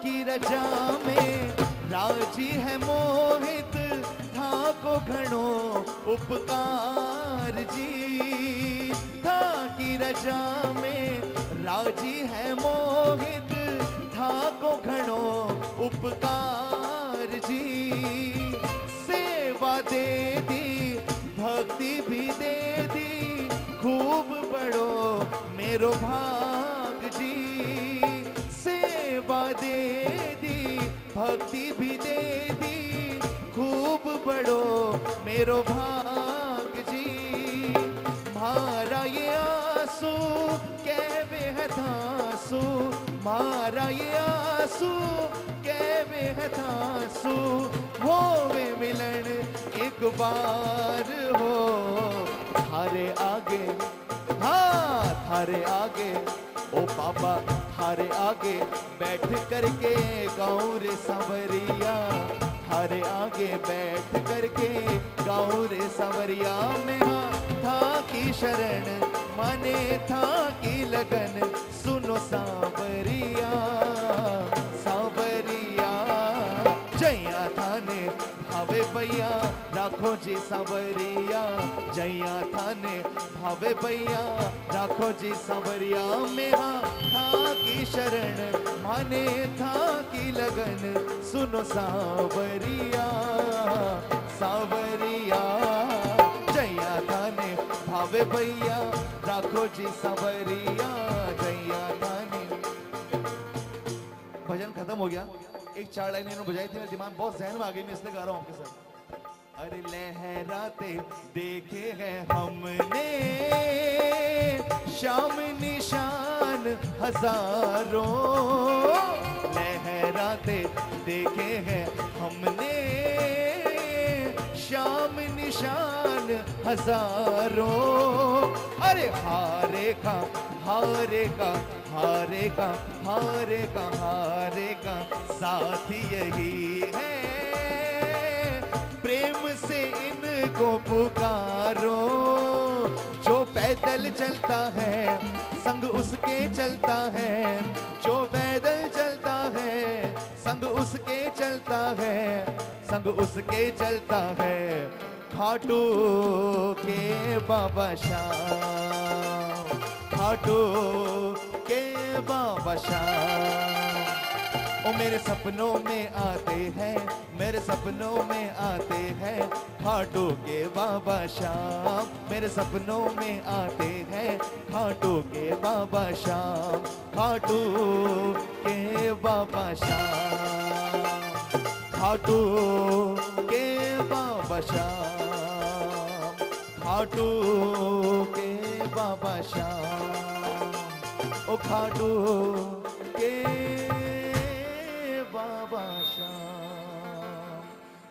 B: की रजा में राजी है मोहित, था को घणो उपकार जी। था की रजा में राजी है मोहित, था को घणो उपकार जी। सेवा दे दी भक्ति भी दे दी, खूब बड़ो मेरो भाग जी। सेवा दे दी भक्ति भी दे दी, खूब बड़ो मेरो भाग जी। मारा ये आंसू कै बेहदासू, मारा ये आंसू कै बेहदासू। होवे मिलन एक बार हो, थारे आगे हाँ थारे आगे ओ बाबा थारे आगे बैठ करके गाँव रे सांवरिया, थारे आगे बैठ करके गाँव रे सांवरिया, में था की शरण माने था की लगन, सुनो सांवरिया सांवरिया, जैया थाने भावे भैया राखो जी सांवरिया, जैया थाने भावे भैया राखो जी सांवरिया, मेरा था की शरण माने था की लगन, सुनो सांवरिया सांवरिया, जैया थाने भावे भैया राखो जी सांवरिया, जैया थाने। भजन खत्म हो गया, एक 4 लाइनें इन्होंने बजाई थी, मेरे दिमाग बहुत जहन में आ गई, मैं इसलिए गा रहा हूं आपके साथ। अरे लहराते देखे हैं हमने शाम निशान हजारों, लहराते देखे हैं हमने शाम निशान हजारों, अरे हारेगा हारेगा हारेगा हारेगा हारेगा साथी यही है, प्रेम से इनको पुकारो, जो पैदल चलता है संग उसके चलता है, जो पैदल चलता है संग उसके चलता है, संग उसके चलता है, खाटू के बाबा श्याम, खाटू के बाबा श्याम, ओ मेरे सपनों में आते हैं, मेरे सपनों में आते हैं, खाटू के बाबा श्याम, मेरे सपनों में आते हैं, खाटू के बाबा श्याम, खाटू के बाबा श्याम, खाटू के बाबा श्याम, खाटू के बाबा श्याम, ओ खाटू के बाबा श्याम।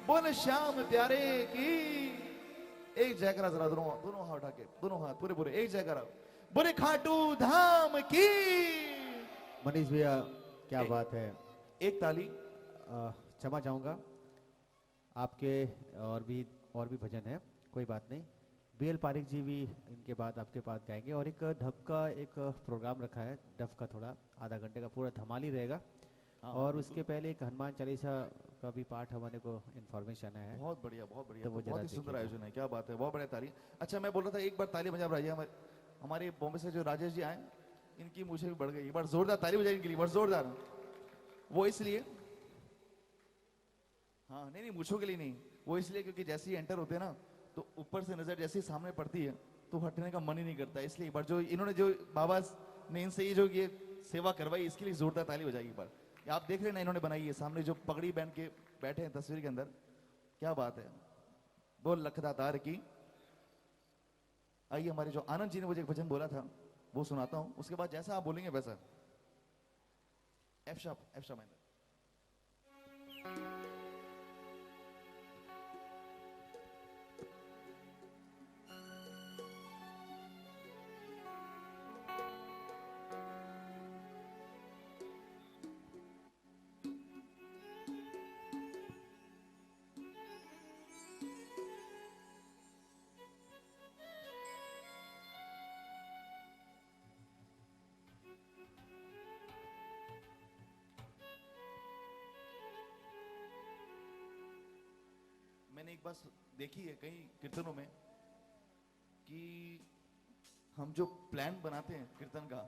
B: बोल श्याम प्यारे की एक जयकारा, जरा दोनों दोनों हाथ उठा के, दोनों हाथ पूरे पूरे एक जयकारा, बोले खाटू धाम की।
A: मनीष भैया क्या बात है,
B: एक ताली।
A: क्षमा चाहूँगा, आपके और भी भजन है, कोई बात नहीं। BL पारिक जी भी इनके बाद आपके पास गाएंगे, और एक ढप का एक प्रोग्राम रखा है, डफ का थोड़ा आधा घंटे का पूरा धमाल ही रहेगा। और उसके पहले एक हनुमान चालीसा का भी पाठ हमारे को इन्फॉर्मेशन है।
B: बहुत बढ़िया बहुत बढ़िया,
A: तो वो
B: बहुत ही
A: जरा
B: सुंदर
A: देखिएगा।
B: आयोजन है, क्या बात है, बहुत बढ़िया ताली। अच्छा मैं बोल रहा था एक बार ताली बजा रही है, हमारे बॉम्बे से जो राजेश जी आए, इनकी मुझे भी बढ़ गई, एक बार जोरदार ताली बजाई इनके लिए, बार जोरदार। वो इसलिए, हाँ नहीं नहीं मूछों के लिए नहीं, वो इसलिए क्योंकि जैसे ही एंटर होते हैं ना, तो ऊपर से नजर जैसे ही सामने पड़ती है तो हटने का मन ही नहीं करता, इसलिए एक बार जो इन्होंने जो बाबा ने इनसे ये जो ये सेवा करवाई, इसके लिए जोरदार ताली बजाएगी एक बार। आप देख रहे हैं ना, इन्होंने बनाई है सामने जो पगड़ी पहन के बैठे हैं तस्वीर के अंदर, क्या बात है। बोल लखदातार की। आइए, हमारे जो आनंद जी ने मुझे एक भजन बोला था वो सुनाता हूं, उसके बाद जैसा आप बोलेंगे वैसा। F sharp minor. मैंने एक बात देखी है कई कीर्तनों में कि हम जो प्लान बनाते हैं कीर्तन का,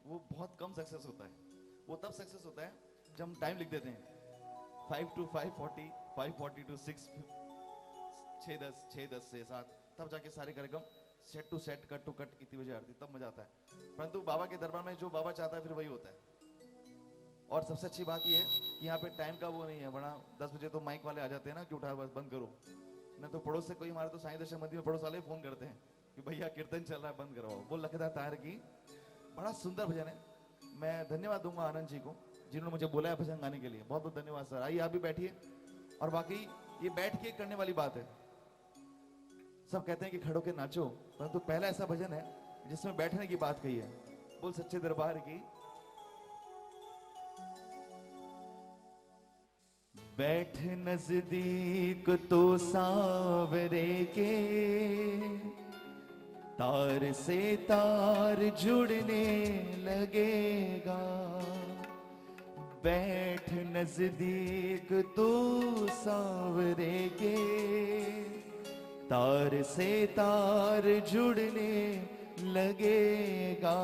B: वो बहुत कम सक्सेस होता है। वो तब सक्सेस होता है जब हम टाइम लिख देते हैं 5 to 5:40, 5:40 to 6, 6:10, 6:10 से 7, तब जाके सारे कार्यक्रम set to set, cut to cut, इतनी बजे आरती, तब मजा आता है। परंतु बाबा के दरबार में जो बाबा चाहता है फिर वही होता है। और सबसे अच्छी बात यह है कि यहाँ पे टाइम का वो नहीं है, बड़ा 10 बजे तो माइक वाले आ जाते हैं ना कि उठा बस बंद करो, नहीं तो पड़ोस से कोई हमारे तो साईं दर्शन मंदिर में पड़ोस वाले फोन करते हैं कि भैया कीर्तन चल रहा है बंद करवाओ। वो लखदातार की बड़ा सुंदर भजन है। मैं धन्यवाद दूंगा आनंद जी को जिन्होंने मुझे बुलाया भजन गाने के लिए, बहुत बहुत धन्यवाद सर। आइए आप भी बैठिए। और बाकी ये बैठ के करने वाली बात है, सब कहते हैं कि खड़ो के नाचो, परंतु पहला ऐसा भजन है जिसमें बैठने की बात कही है। बोल सच्चे दरबार की। बैठ नजदीक तो सांवरे के, तार से तार जुड़ने लगेगा। बैठ नजदीक तो सांवरे के, तार से तार जुड़ने लगेगा।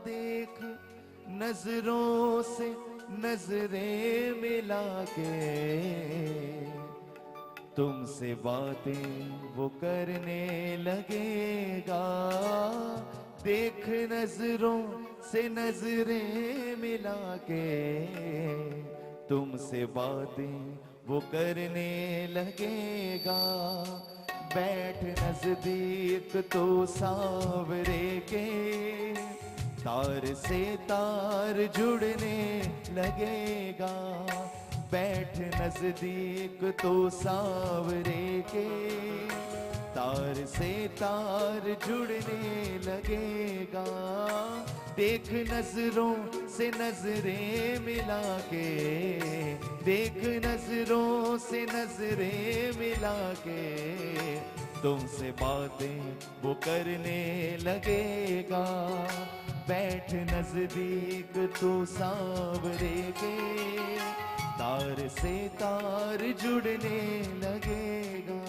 B: देख नजरों से नजरें मिला के, तुमसे बातें वो करने लगेगा। देख नजरों से नजरें मिला के, तुमसे बातें वो करने लगेगा। बैठ नजदीक तो सांवरे के, तार से तार जुड़ने लगेगा। बैठ नजदीक तो सांवरे के, तार से तार जुड़ने लगेगा। देख नजरों से नजरें मिला के, देख नजरों से नजरें मिला के, तुमसे बातें वो करने लगेगा। बैठ नजदीक तो सांवरे के, तार से तार जुड़ने लगेगा।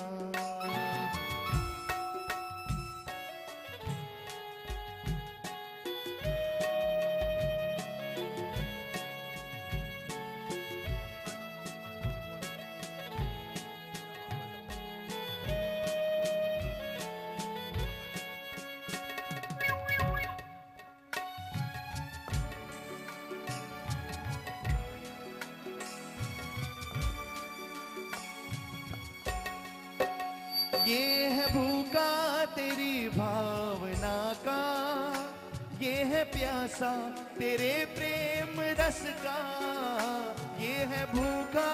B: ये है भूखा तेरी भावना का, ये है प्यासा तेरे प्रेम रस का। ये है भूखा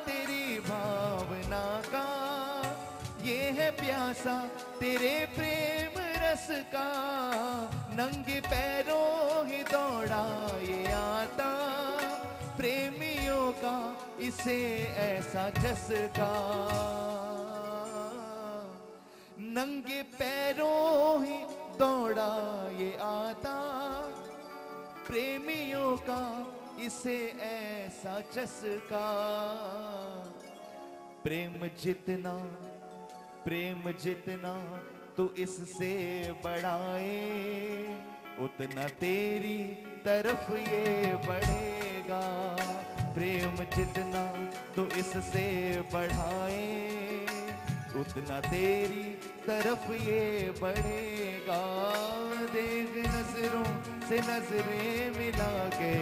B: तेरी भावना का, ये है प्यासा तेरे प्रेम रस का। नंगे पैरों ही दौड़ा ये आता, प्रेमियों का इसे ऐसा चस्का। नंगे पैरों ही दौड़ा ये आता, प्रेमियों का इसे ऐसा चस्का। प्रेम जितना तो इससे बढ़ाए, उतना तेरी तरफ ये बढ़ेगा। प्रेम जितना तो इससे बढ़ाए, उतना तेरी तरफ ये बढ़ेगा। देख नजरों से नजरें मिला के,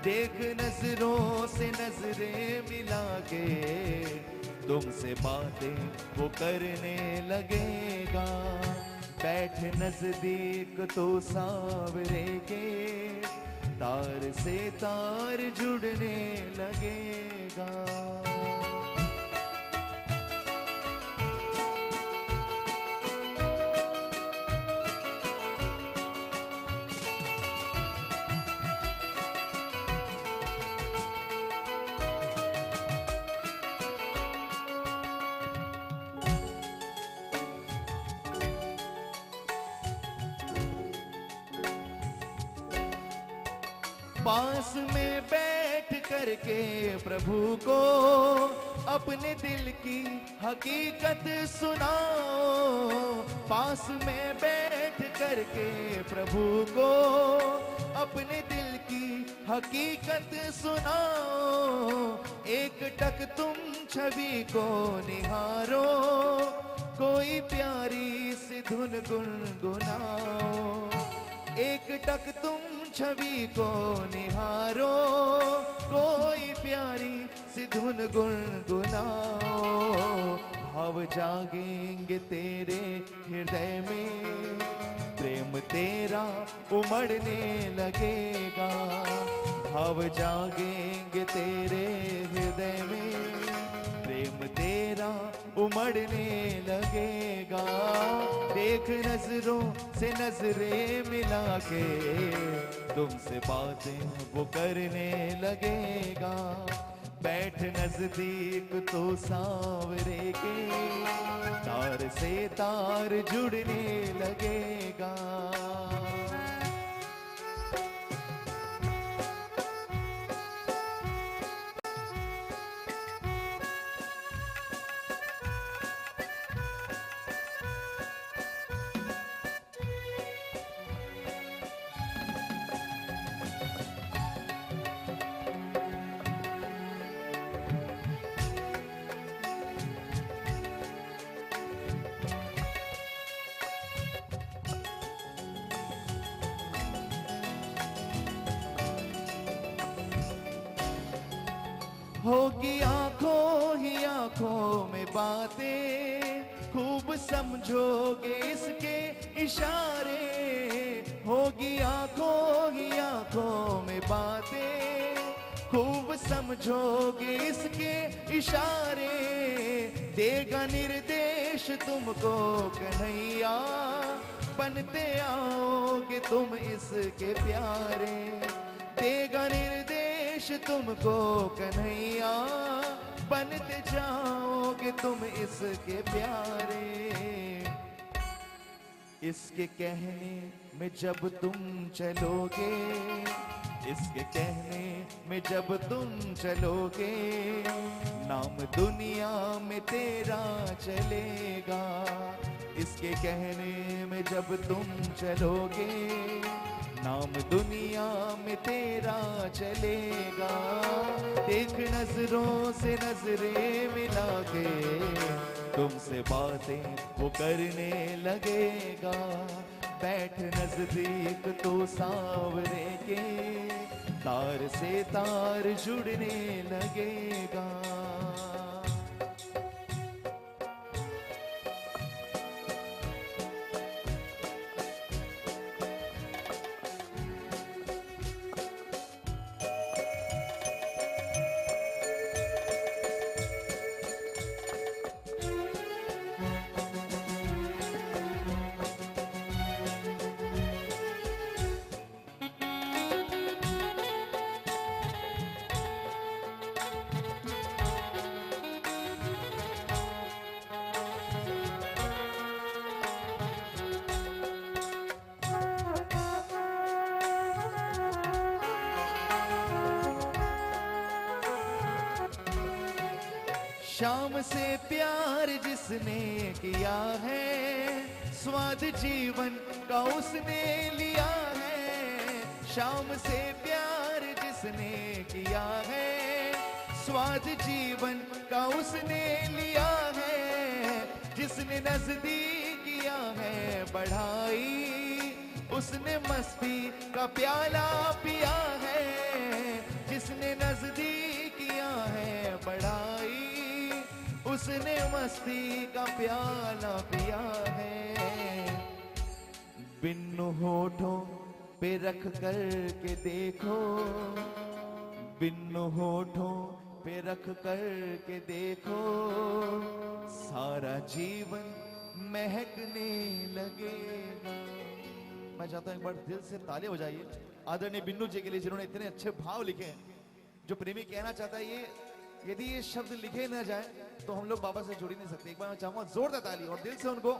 B: देख नजरों से नजरें मिला के, तुमसे बातें वो करने लगेगा। बैठ नजदीक तो सांवरे के, तार से तार जुड़ने लगेगा। पास में बैठ करके प्रभु को अपने दिल की हकीकत सुनाओ। पास में बैठ करके प्रभु को अपने दिल की हकीकत सुनाओ। एक टक तुम छवि को निहारो, कोई प्यारी सी धुन गुनगुनाओ। एक टक तुम छवि को निहारो, कोई प्यारी सी धुन गुनगुनाओ। भाव जागेंगे तेरे हृदय में, प्रेम तेरा उमड़ने लगेगा। भाव जागेंगे तेरे हृदय में, प्रेम तेरा उमड़ने लगेगा। देख नजरों से नजरें मिला के तुमसे बातें वो करने लगेगा। बैठ नजदीक तो सांवरे के तार से तार जुड़ने लगेगा। होगी आंखों ही आंखों में बातें, खूब समझोगे इसके इशारे। होगी आंखों ही आंखों में बातें, खूब समझोगे इसके इशारे। देगा निर्देश तुमको कन्हैया, बनते आओगे तुम इसके प्यारे। देगा निर्देश तुमको कन्हैया, बनते जाओगे तुम इसके प्यारे। इसके कहने में जब तुम चलोगे, इसके कहने में जब तुम चलोगे, नाम दुनिया में तेरा चलेगा। इसके कहने में जब तुम चलोगे, नाम दुनिया में तेरा चलेगा। देख नजरों से नजरें मिला के तुमसे बातें वो करने लगेगा। बैठ नजदीक तो सांवरे के तार से तार जुड़ने लगेगा। शाम से प्यार जिसने किया है, स्वाद जीवन का उसने लिया है। शाम से प्यार जिसने किया है, स्वाद जीवन का उसने लिया है। जिसने नजदीकियां है बढ़ाई, उसने मस्ती का प्याला पिया है। जिसने नजदीकियां है बढ़ाई, उसने मस्ती का प्याला पिया है। बिन होठों पे रख कर के देखो, बिन होठों पे रख कर के देखो, सारा जीवन महकने लगेगा। मैं चाहता हूं एक बार दिल से ताली हो जाइए आदरणीय बिन्नू जी के लिए, जिन्होंने इतने अच्छे भाव लिखे हैं। जो प्रेमी कहना चाहता है, ये यदि ये शब्द लिखे ना जाए तो हम लोग बाबा से जुड़ ही नहीं सकते। एक बार मैं चाहूंगा जोरदार ताली और दिल से उनको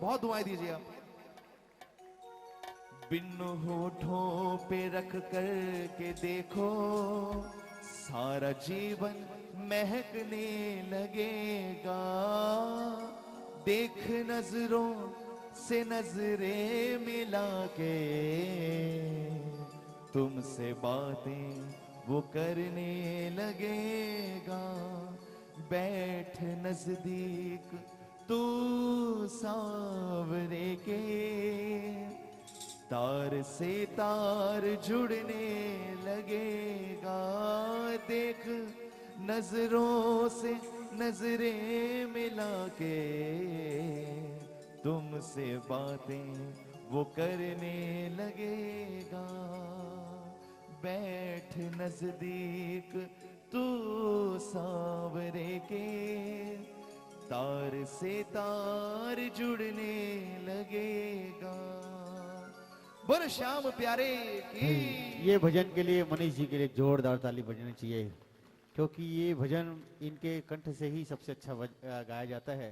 B: बहुत दुआएं दीजिए आप। बिन होठों पे रख कर के देखो, सारा जीवन महकने लगेगा। देख नजरों से नजरें मिला के तुमसे बातें वो करने लगेगा। बैठ नजदीक तू सांवरे के तार से तार जुड़ने लगेगा। देख नजरों से नजरें मिला के तुमसे बातें वो करने लगेगा। बैठ नजदीक तू सांवरे के तार से तार जुड़ने लगेगा। बोल श्याम प्यारे की।
A: ये भजन के लिए मनीष जी के लिए जोरदार ताली बजनी चाहिए, क्योंकि ये भजन इनके कंठ से ही सबसे अच्छा गाया जाता है।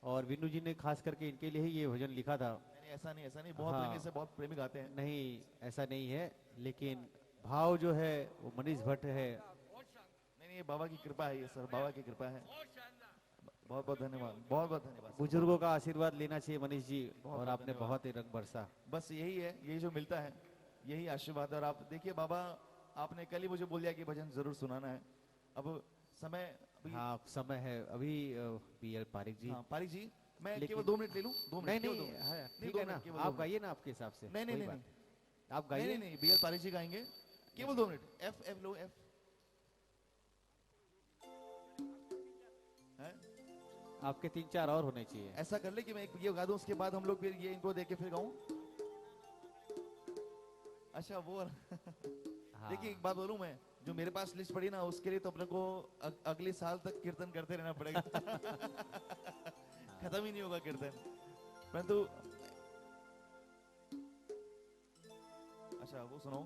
A: और विनू जी ने खास करके इनके लिए ही ये भजन लिखा था।
B: नहीं, ऐसा नहीं, बहुत
A: हाँ।
B: प्रेमी से बहुत प्रेमी गाते हैं।
A: नहीं, ऐसा नहीं है, लेकिन भाव जो है वो मनीष भट्ट है।
B: नहीं, ये बाबा की कृपा है, ये सर बाबा की कृपा है। बहुत बहुत धन्यवाद, बहुत बहुत धन्यवाद।
A: बुजुर्गों का आशीर्वाद लेना चाहिए मनीष जी,
B: बहुत
A: और आपने
B: धन्यवाद।
A: बहुत ही रंग बरसा।
B: बस यही है, यही जो मिलता है, यही आशीर्वाद। और आप देखिए बाबा, आपने कल ही मुझे बोल दिया कि भजन जरूर सुनाना है। अब समय अभी,
A: हाँ, समय है अभी। पीएल पारिक जी।
B: हाँ, पारिक जी, मैं
A: लेकिन-
B: केवल 2 मिनट ले लूं? 2 मिनट?
A: नहीं
B: केवल
A: नहीं,
B: 2 मिनट।
A: हाँ,
B: नहीं,
A: ठीक
B: 2
A: है ना,
B: मिनट, केवल 2
A: आप
B: मिनट।
A: गाइए ना आपके हिसाब से।
B: नहीं नहीं
A: कोई
B: नहीं
A: बात।
B: नहीं,
A: आप गाइए।
B: नहीं, बीएल पारिक जी गाएंगे, केवल 2 मिनट। एफ एफ लो, एफ है।
A: आपके 3-4 और होने चाहिए।
B: ऐसा कर ले कि मैं एक ये गा दूं, उसके बाद हम लोग फिर ये इनको देख के फिर गाऊं। अच्छा वो
A: हाँ।
B: देखिए एक बात बोलूं मैं, जो मेरे पास लिस्ट पड़ी ना, उसके लिए तो अपने को अगले साल तक कीर्तन करते रहना पड़ेगा। खत्म ही नहीं होगा कीर्तन। परंतु अच्छा वो सुनो,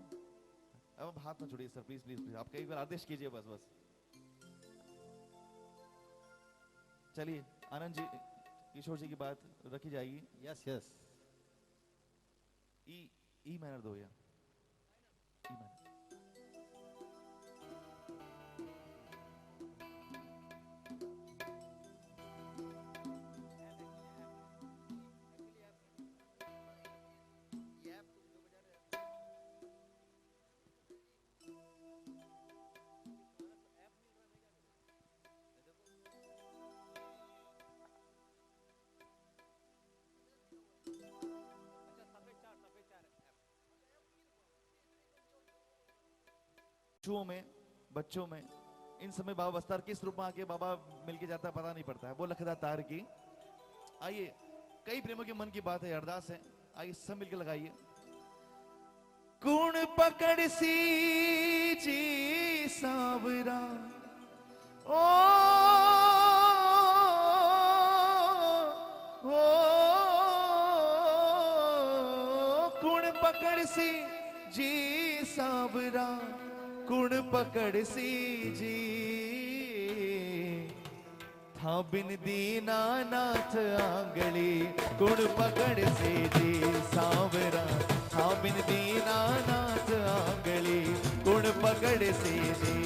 B: अब हाथ ना छोड़िए सर, प्लीज प्लीज प्लीज, आपका एक बार आदेश कीजिए बस बस। चलिए आनंद जी, किशोर जी की बात रखी जाएगी।
A: Yes yes.
B: ई माइनर दो या ई माइनर। बच्चों में इन समय बाबा बस्तर किस रूप में आके बाबा मिलके जाता है पता नहीं पड़ता है। वो लखदा तार की। आइए, कई प्रेमों के मन की बात है, अरदास है, आइए सब मिलके लगाइए। कुण पकड़ सी जी सांवरा कुण पकड़ सी जी सांवरा, कुण पकड़ सी जी, था बिन दीना नाथ आंगली, कुण पकड़ सी जी सांवरा, था बिन दीना नाथ आंगली, कुण पकड़ सी जी।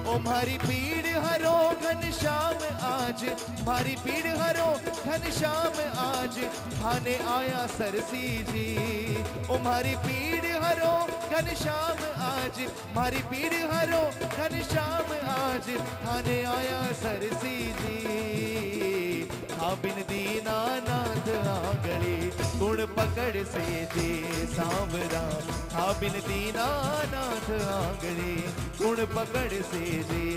B: ओ मारी पीड़ हरो घनश्याम आज, मारी पीड़ हरो घनश्याम आज, थाने आया सरसी जी। ओ मारी पीड़ हरो घनश्याम आज, मारी पीड़ हरो घनश्याम आज, थाने आया सरसी जी। था बिन दीना नाथ आंगली, कुण पकड़ से जी सांवरा, था बिन दीना नाथ आंगली, कुण पकड़ से जी।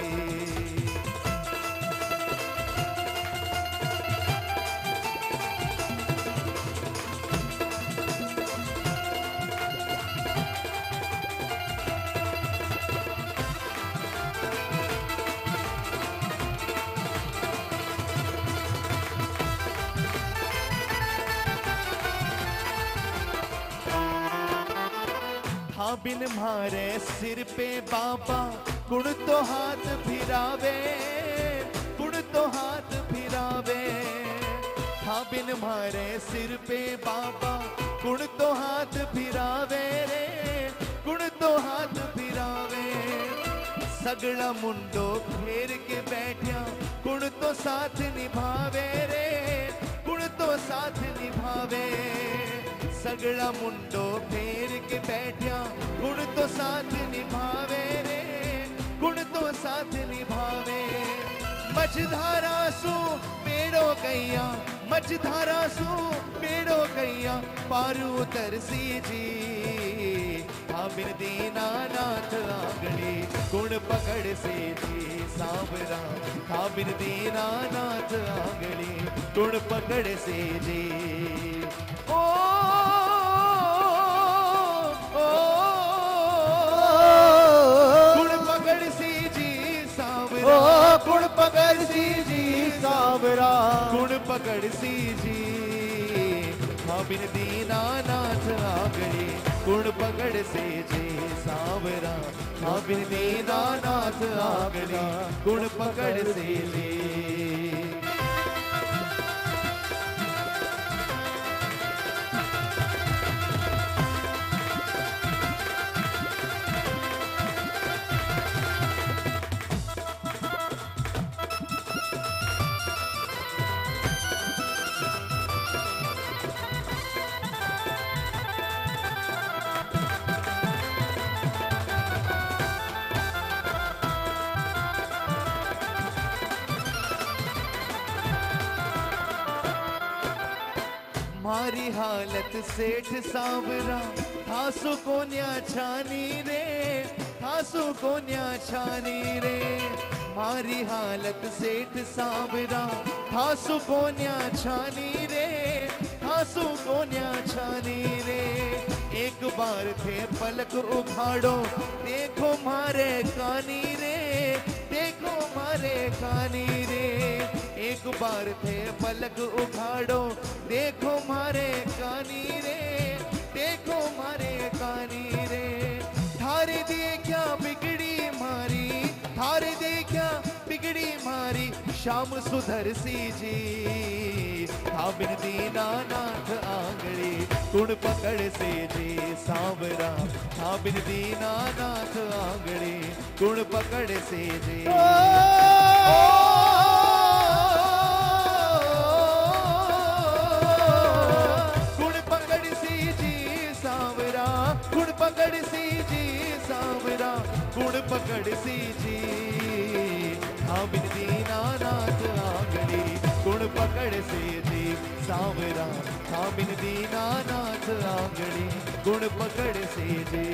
B: था बिन मारे सिर पे बाबा, कुण तो हाथ फिरावे, कुण तो हाथ फिरावे। था बिन मारे सिर पे बाबा, कुण तो हाथ फिरावे रे, कुण तो हाथ फिरावे। सगड़ा मुंडो फेर के बैठा, कुण तो साथ निभावे रे, कुण तो साथ निभावे। सगड़ा मुंडो फेर के बैठा, गुण तो साथ निभावे रे, गुण तो साथ निभावे। मझधारा सु पेड़ो गैया, मझधारा सु पेड़ो गैया, पारू तरसी जी। था बिन दीना नाथ आंगली, कुण पकड़ से जी सांवरा, था बिन दीना नाथ आंगली, कुण पकड़ से जी। कुण पकड़ सी जी पकड़ सी जी, हाँ बिन दीनानाथ आंगड़ी, गुण पकड़ से जी सांवरा, हाँ बिन दीनानाथ आंगड़ी, गुण पकड़ से जी। मारी हालत सेठ सांवरा, थासु कोन्या छानी रे, थासु कोन्या छानी रे। मारी हालत सेठ सांवरा, थासु कोन्या छानी रे, थासु कोन्या छानी रे। एक बार थे पलक उखाड़ो, देखो मारे कानी रे, देखो मारे कानी रे। एक बार थे पलक उखाड़ो, देखो मारे कानी रे, देखो मारे कानी रे। थारे दे क्या बिगड़ी मारी, थारे दे क्या बिगड़ी मारी, श्याम सुधर सी जी, हाँ बिन दीनानाथ आंगड़ी, गुण पकड़ से जी सांवरा, हाँ बिन दीनानाथ आंगड़ी, गुण पकड़ से जी। गुण पकड़ सी जी सांवरा, गुण पकड़ सी जी सांवरा, गुण पकड़ सी जी, हाँ बिन दीनानाथ आंगड़ी, गुण पकड़ से जी सांवरा, हाँ बिन दीनानाथ आंगड़ी, गुण पकड़ से जी।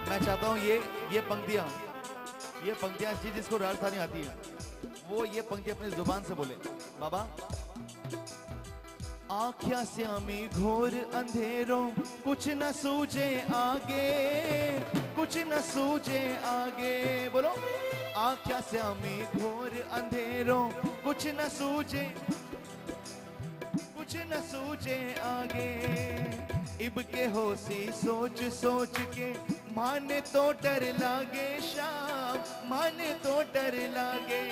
B: मैं चाहता हूं ये पंक्तियां जिसको राजस्थानी आती है वो ये पंक्ति अपनी जुबान से बोले। बाबा, आँख्या श्यामी घोर अंधेरों, कुछ न सूझे आगे, कुछ न सूझे आगे। बोलो, आँख्या श्यामी घोर अंधेरों, कुछ न सूझे, कुछ न सूझे आगे। इब के होशी सोच सोच के, माने तो डर लागे शाम, माने तो डर लागे।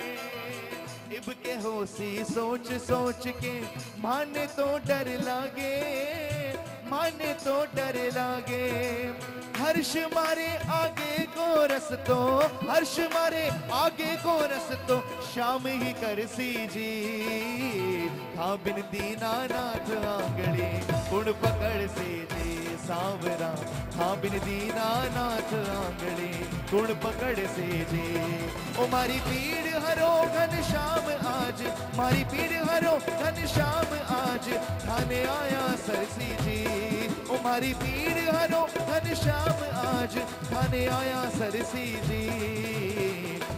B: इब के होशी सोच सोच के, माने तो डर लागे, माने तो डर लागे। हर्ष मारे आगे को रस तो, हर्ष मारे आगे को रस तो, शाम ही कर सी जी, हाँ बिन दीनानाथ आंगड़ी, गुण पकड़ से जी सांवरा, हाँ बिन दीनानाथ आंगड़ी, गुण पकड़ से जी। ओ मारी पीड़ हरो घन श्याम आज, मारी पीड़ हरो घन श्याम आज, थाने आया सरसी जी। ओ मारी पीड़ हरो घन श्याम आज, थाने आया सरसी जी।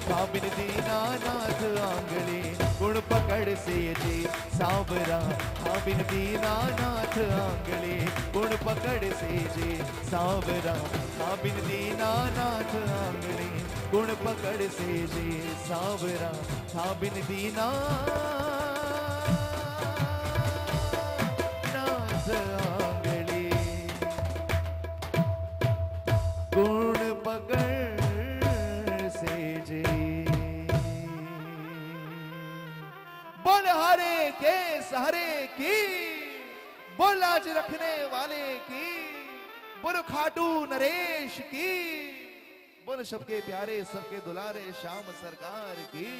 B: हाँ बिन दीनानाथ आंगड़ी, गुण पकड़ से जी सांवरा, हाँ बिन दीनानाथ आंगड़ी, गुण पकड़ से जी सांवरा, हाँ बिन दीनानाथ आंगड़ी, गुण पकड़ से जी सांवरा, हाँ बिन दीनानाथ आंगड़ी, गुण पकड़ से जी। बोल हरे के सहारे की, बोल लाज रखने वाले की, बोल खाटू नरेश की, बोल सबके प्यारे सबके दुलारे श्याम सरकार की।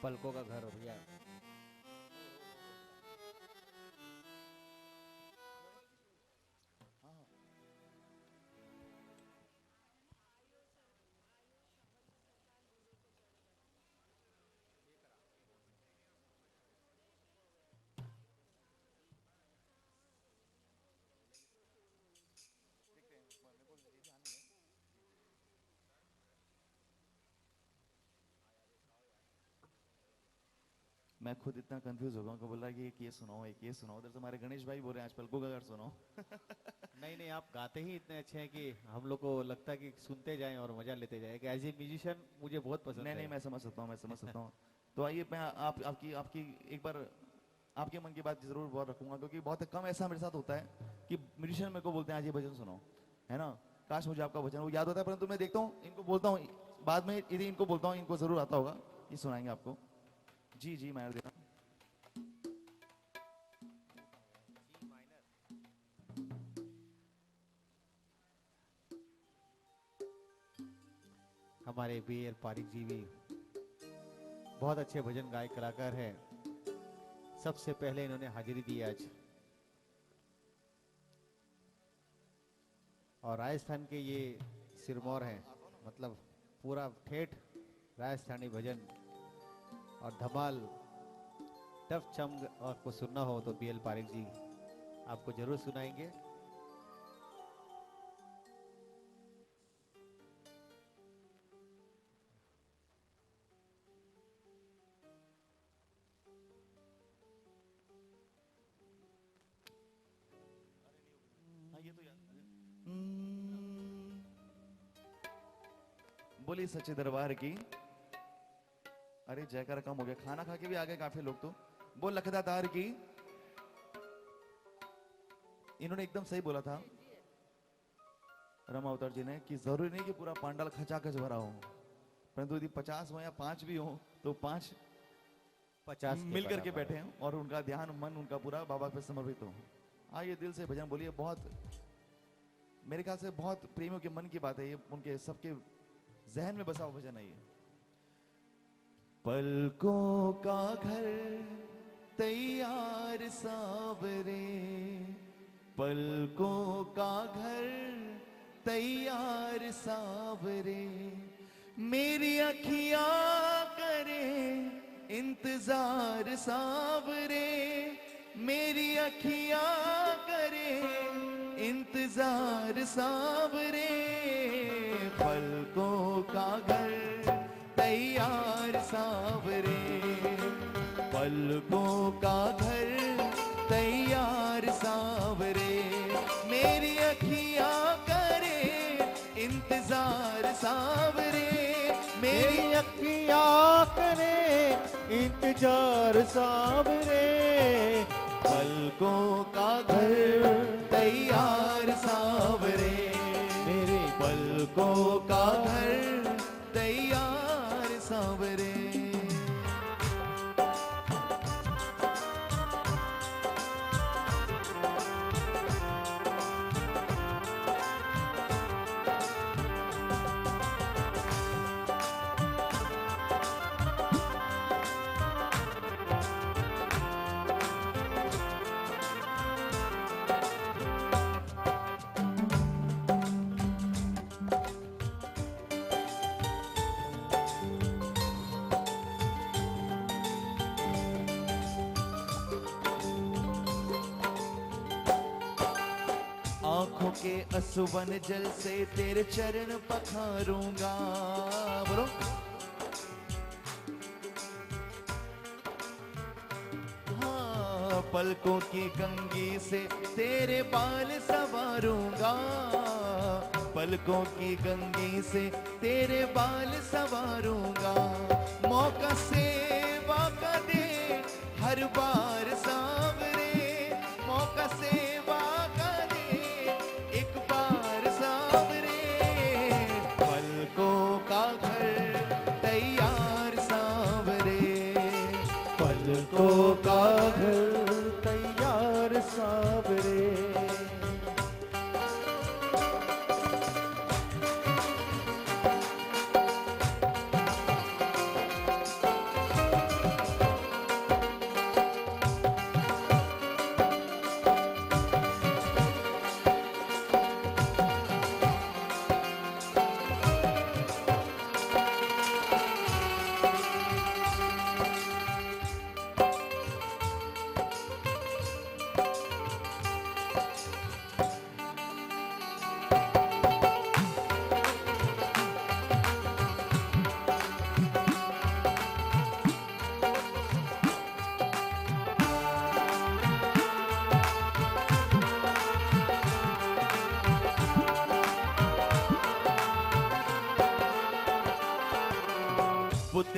A: पलकों का घर भैया।
B: मैं खुद इतना कंफ्यूज हो गया हूं कि बोल रहा है कि एक ये सुनाओ एक ये सुनाओ, उधर से हमारे गणेश भाई बोल रहे हैं आज पलकों का घर सुनाओ।
A: नहीं नहीं, आप गाते ही इतने अच्छे हैं कि हम लोग को लगता है कि सुनते जाएं और मजा लेते जाएं। एज ए म्यूजिशियन मुझे बहुत पसंद
B: नहीं
A: है।
B: नहीं, मैं समझ सकता हूँ, मैं समझ सकता हूँ। तो आइए मैं आपकी आपकी एक बार आपके मन की बात जरूर बहुत रखूंगा, क्योंकि बहुत कम ऐसा मेरे साथ होता है कि म्यूजिशियन मेरे को बोलते हैं आज ये भजन सुनाओ, है ना। काश मुझे आपका भजन वो याद होता है, परंतु मैं देखता हूँ इनको बोलता हूँ बाद में, यदि इनको बोलता हूँ इनको जरूर आता होगा, ये सुनाएंगे आपको। जी जी मैं देता हूँ।
A: हमारे बी आर पारिक जी भी बहुत अच्छे भजन गायक कलाकार हैं। सबसे पहले इन्होंने हाजिरी दी आज, और राजस्थान के ये सिरमौर हैं, मतलब पूरा ठेठ राजस्थानी भजन और धमाल टफ चंग आपको सुनना हो तो बी एल पारिक जी आपको जरूर सुनाएंगे।
B: हाँ, ये तो याद। बोली सच्चे दरबार की। अरे जयकार कम हो गया, खाना खा के भी आ गए काफी लोग। तो बोल लखदातार की। इन्होंने एकदम सही बोला था रमा अवतार जी ने कि जरूरी नहीं कि पूरा पांडाल खचाखच भरा हो, परंतु यदि 50 हो या 5 भी हो तो 5 मिल करके बैठे हैं और उनका ध्यान मन उनका पूरा बाबा पे समर्पित हो। आइए दिल से भजन बोलिए। बहुत मेरे ख्याल से बहुत प्रेमियों के मन की बात है ये, उनके सबके जहन में बसा हुआ भजन है ये। पलकों का घर तैयार सावरे, पलकों का घर तैयार सावरे, मेरी अखियां करे इंतजार सावरे, मेरी अखियां करे इंतजार सावरे, पलकों का घर तैयार सावरे, पलकों का घर तैयार सावरे, मेरी अखियां करे इंतजार सावरे, मेरी
A: अखियां करे इंतजार सावरे,
B: पलकों का घर तैयार सावरे, मेरे पलकों का घर तैयार सावरे। आंखों के असुवन जल से तेरे चरण पखारूंगा, बोलो। हाँ, पलकों की कंघी से तेरे बाल संवारूंगा, पलकों की कंघी से तेरे बाल संवारूंगा, मौका सेवा का दे हर बार सावरे, मौका सेवा का दे एक बार सावरे, पलकों का घर तैयार सावरे, पलकों का घर तैयार सावरे।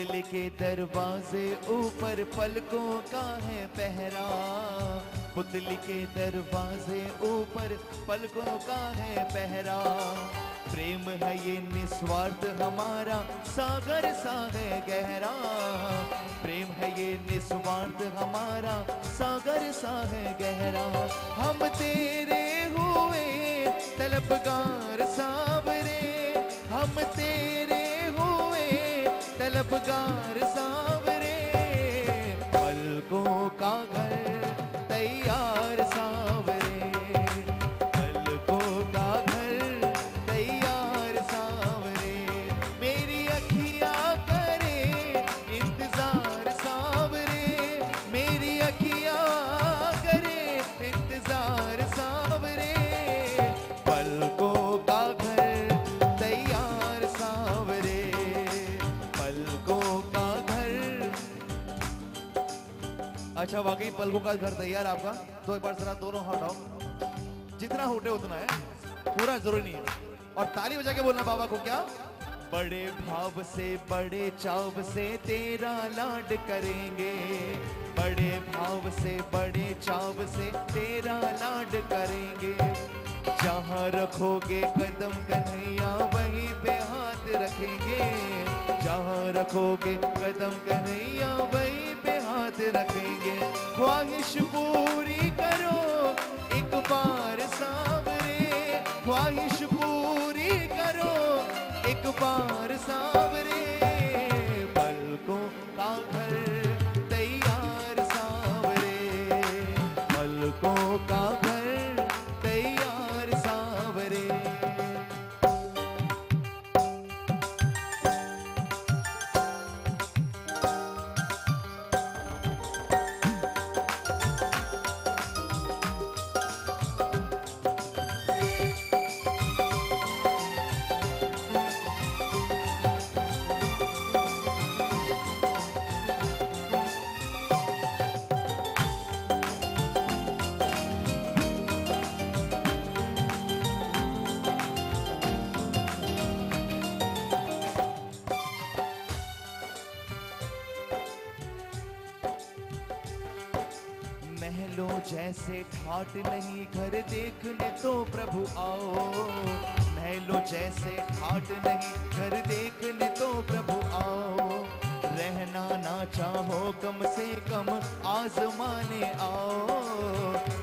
B: पुतली के दरवाजे ऊपर पलकों का है पहरा, पुतली के दरवाजे ऊपर पलकों का है पहरा। प्रेम है ये निस्वार्थ हमारा, सागर सा है गहरा। प्रेम है ये निस्वार्थ हमारा, सागर सा है गहरा। हम तेरे हुए तलबगार सावरे, हम तेरे हुए तलबगार सावरे। पलकों का घर तैयार सावरे, पलकों का घर तैयार सावरे। मेरी अखियां करे इंतजार सावरे, मेरी अखियां करे इंतजार सावरे। पलकों का घर तैयार सावरे, पलकों का घर। अच्छा वाकई पलकों का घर तैयार आपका? तो एक बार जरा दोनों हाथ उठाओ, जितना उठे उतना है, पूरा जरूरी नहीं है। और ताली बजा के बोलना बाबा को क्या? बड़े भाव से बड़े चाव से तेरा लाड करेंगे, बड़े भाव से बड़े चाव से तेरा लाड करेंगे। जहाँ रखोगे कदम कन्हैया वहीं पे हाथ रखेंगे, जहाँ रखोगे कदम कन्हैया वहीं पे हाथ रखेंगे। ख्वाहिश पूरी करो एक बार सावरे, ख्वाहिश पूरी करो एक बार सावरे। पलकों का घर तैयार सावरे, पलकों का घर तैयार सावरे। महलों जैसे ठाट नहीं घर देखने तो प्रभु आओ, महलों जैसे ठाट नहीं घर देखने तो प्रभु आओ। रहना ना चाहो कम से कम आजमाने आओ,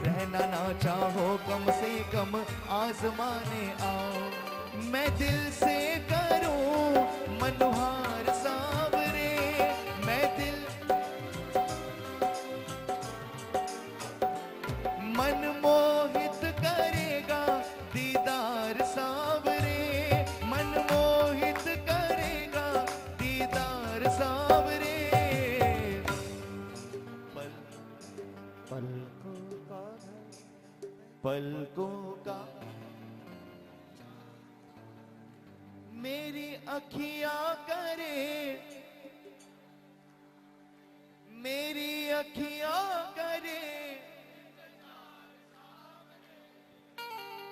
B: रहना ना चाहो कम से कम आजमाने आओ। मैं दिल से करूं मनोहार सावरे, मैं दिल मन मोहित करेगा दीदार सावरे, मन मोहित करेगा दीदार सावरे।
A: पलकों का घर,
B: पलकों का मेरी अखियां करे, मेरी अखियां करे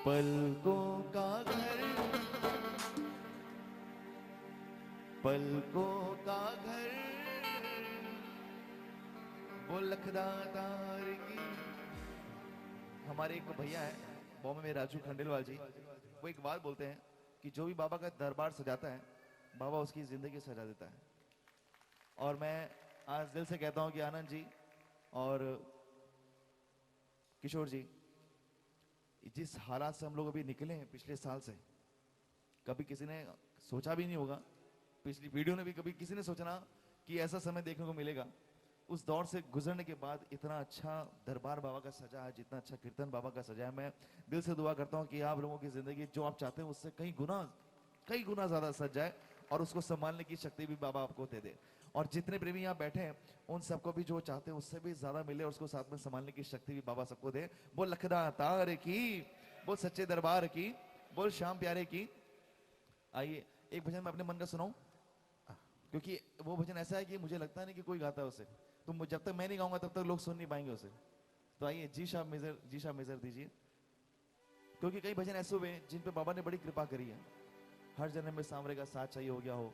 B: पलकों का घर, पलकों का घर। वो लखदातार की। हमारे एक भैया है बॉम्बे में, राजू खंडेलवाल जी, वो एक बात बोलते हैं कि जो भी बाबा का दरबार सजाता है बाबा उसकी जिंदगी सजा देता है। और मैं आज दिल से कहता हूं कि आनंद जी और किशोर जी, जिस हालात से हम लोग अभी निकले हैं पिछले साल से, कभी किसी ने सोचा भी नहीं होगा, पिछली वीडियो ने भी कभी किसी ने सोचना कि ऐसा समय देखने को मिलेगा। उस दौर से गुजरने के बाद इतना अच्छा दरबार बाबा का सजा है, जितना अच्छा कीर्तन बाबा का सजा है। मैं दिल से दुआ करता हूं कि आप लोगों की जिंदगी जो आप चाहते हैं उससे कई गुना ज्यादा सज जाए और उसको संभालने की शक्ति भी बाबा आपको दे दे। और जितने प्रेमी यहाँ बैठे हैं उन सबको भी जो चाहते हैं उससे भी ज्यादा मिले और उसको साथ में संभालने की शक्ति भी बाबा सबको दे। बोल लखदातार की, बोल सच्चे दरबार की, बोल श्याम प्यारे की। आइए एक भजन मैं अपने मन का सुनाऊं, क्योंकि वो भजन ऐसा है कि मुझे लगता नहीं कि कोई गाता है उसे, तो जब तक मैं नहीं गाऊंगा तब तक लोग सुन नहीं पाएंगे उसे। तो आइए जी शाह मेजर दीजिए, क्योंकि कई भजन ऐसे हुए जिन पे बाबा ने बड़ी कृपा करी है। हर जन्म में सांवरे का साथ चाहिए हो गया हो,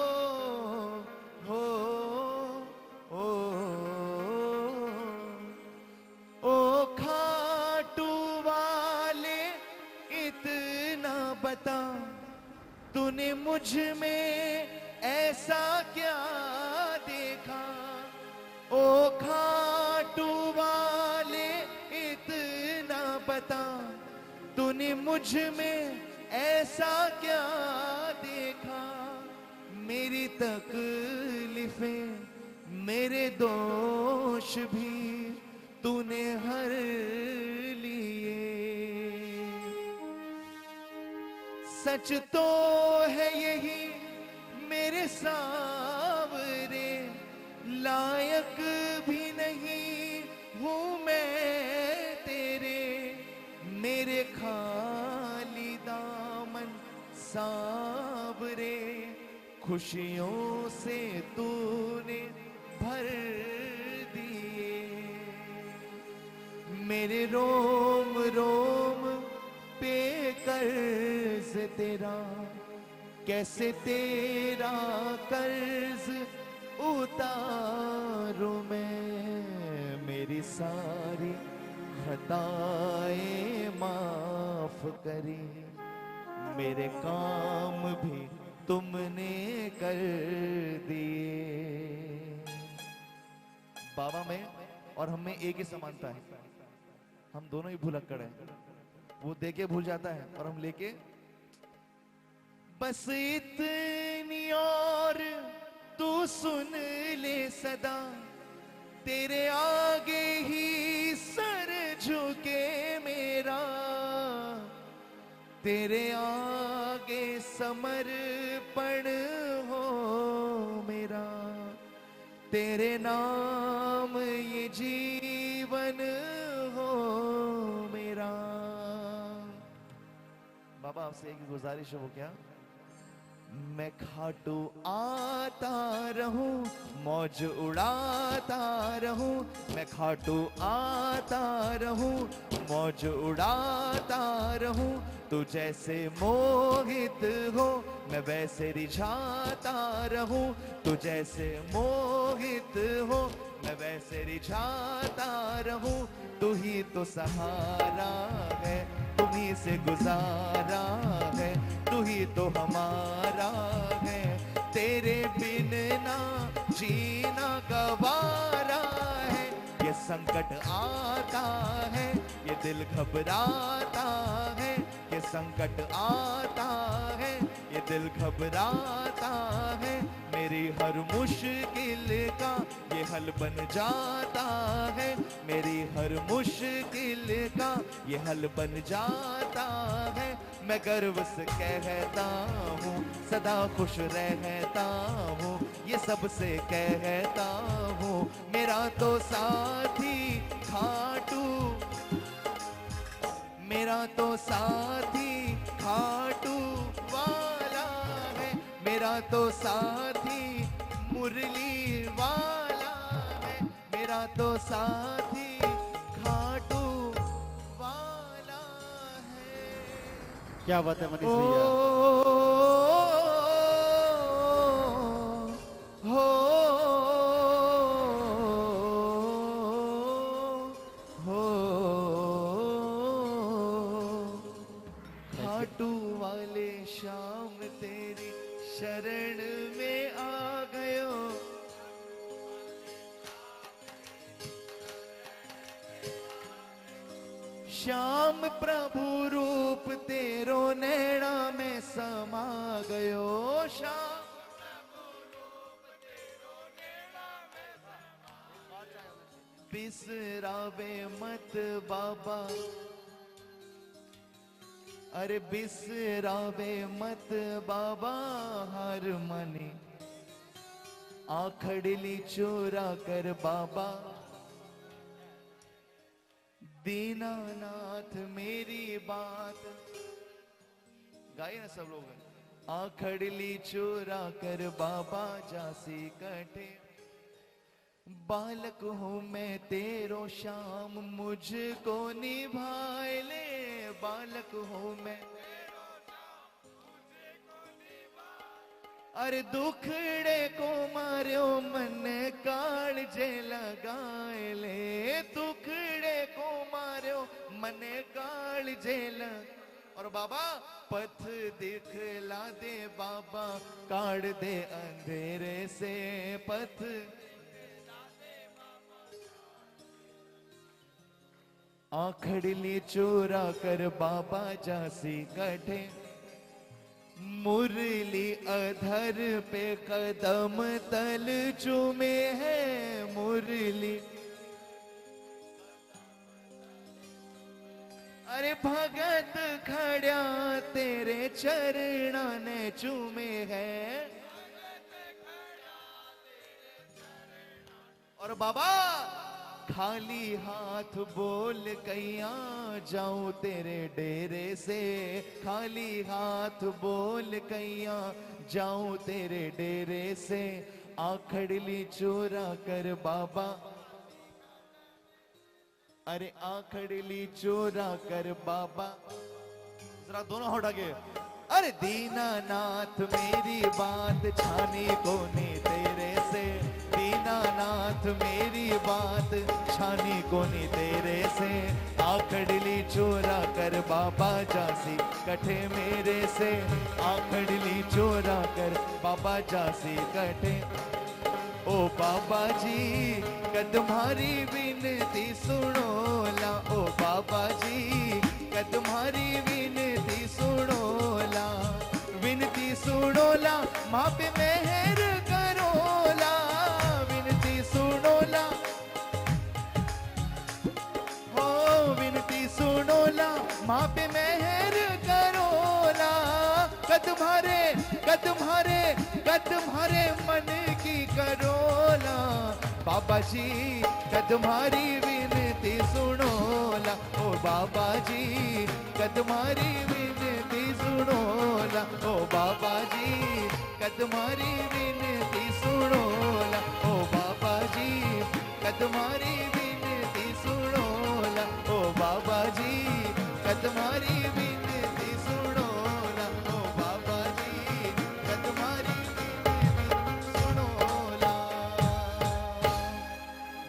B: हो मुझ में ऐसा क्या देखा, मेरी तकलीफें मेरे दोष भी तूने हर लिए। सच तो है यही मेरे सावरे, लायक भी नहीं हूं मैं तेरे, मेरे खाली दामन सावरे, खुशियों से तूने भर दिए। मेरे रोम रोम पे कर्ज तेरा, कैसे तेरा कर्ज उतारूं मैं, मेरी सारी खताएं माफ करी, मेरे काम भी तुमने कर दिए। बाबा में और हम में एक ही समानता है, हम दोनों ही भुलक्कड़ हैं। वो देके भूल जाता है और हम लेके, बस इतनी और तू सुन ले सदा, तेरे आगे ही सर झुके मेरा, तेरे आगे समर्पण हो मेरा, तेरे नाम ये जीवन हो मेरा। बाबा आपसे एक गुजारिश हो क्या, मैं खाटू आता रहूं, मौज उड़ाता रहूं, मैं खाटू आता रहूं, मौज उड़ाता रहूं, तू जैसे मोहित हो मैं वैसे रिझाता रहूं, तू जैसे मोहित हो मैं वैसे रिझाता रहूं, तू ही तो सहारा है, तुम्ही से गुजारा है, तू ही तो हमारा है, तेरे बिन ना जीना गवारा है। ये संकट आता है, ये दिल घबराता है, ये संकट आता है, ये दिल घबराता है, मेरी हर मुश्किल का ये हल बन जाता है, मेरी हर मुश्किल का ये हल बन जाता है। मैं गर्व से कहता हूँ सदा खुश रहता हूँ, ये सबसे कहता हूँ, मेरा तो साथी खाटू, मेरा तो साथी खाटू वाला है, मेरा तो साथी मुरली वाला है, मेरा तो साथी खाटू वाला है।
A: क्या बात है मनीष भैया।
B: हो खाटू वाले शाम तेरी शरण में आ गयो, श्याम प्रभु रूप तेरो नैना में समा गयो, श्याम बिसरावे मत बाबा, अरे बिसरावे मत बाबा हर मनी, आखड़ली चोरा कर बाबा, दीनानाथ मेरी बात, गाइए ना सब लोग, आखड़ली चोरा कर बाबा जासी कटे, बालक हूँ मैं तेरो श्याम मुझको निभाए ले, बालक हूँ मैं, अरे दुखड़े को मार्यो मन कालजे लगाए ले, दुखड़े को मार्यो मन कालजे लग, और बाबा पथ दिखला दे बाबा, काट दे अंधेरे से पथ, आखड़ली चोरा कर बाबा जासी कठे, मुरली अधर पे कदम तल चूमे है मुरली। अरे भगत खड़ा तेरे चरणा ने चूमे है। और बाबा खाली हाथ बोल कैया जाऊं तेरे डेरे से, खाली हाथ बोल कैया जाऊं तेरे डेरे से, आखड़ली चोरा कर बाबा, अरे आखड़ली चोरा कर बाबा। जरा दोनों हाथ आगे। अरे दीनानाथ मेरी बात छानी कोनी तेरे से, दीनानाथ मेरी बात छानी कोनी तेरे से, आखड़ली चोरा कर बाबा जासी कठे मेरे से, आखड़ली चोरा कर बाबा जासी कठे। ओ बाबा जी कदमारी विनती सुनो ला, ओ बाबा जी कदमारी विनती सुनो ला, विनती सुनो ला माँ पे मेहर करो ला, विनती सुनो ला, हो विनती सुनो ला माँ पे मेहर करो ला, कदमारे कदमारे कदमारे मन की करोला, बाबा जी कदमारी विनती सुनो ला, ओ बाबा जी कदमारी विनती सुनो ला, ओ बाबा जी कदमारी विनती सुनो ला, ओ बाबा जी कदमारी विनती सुनो ला, ओ बाबा जी कदमारी विनती सुनो ला, ओ बाबा जी कदमारी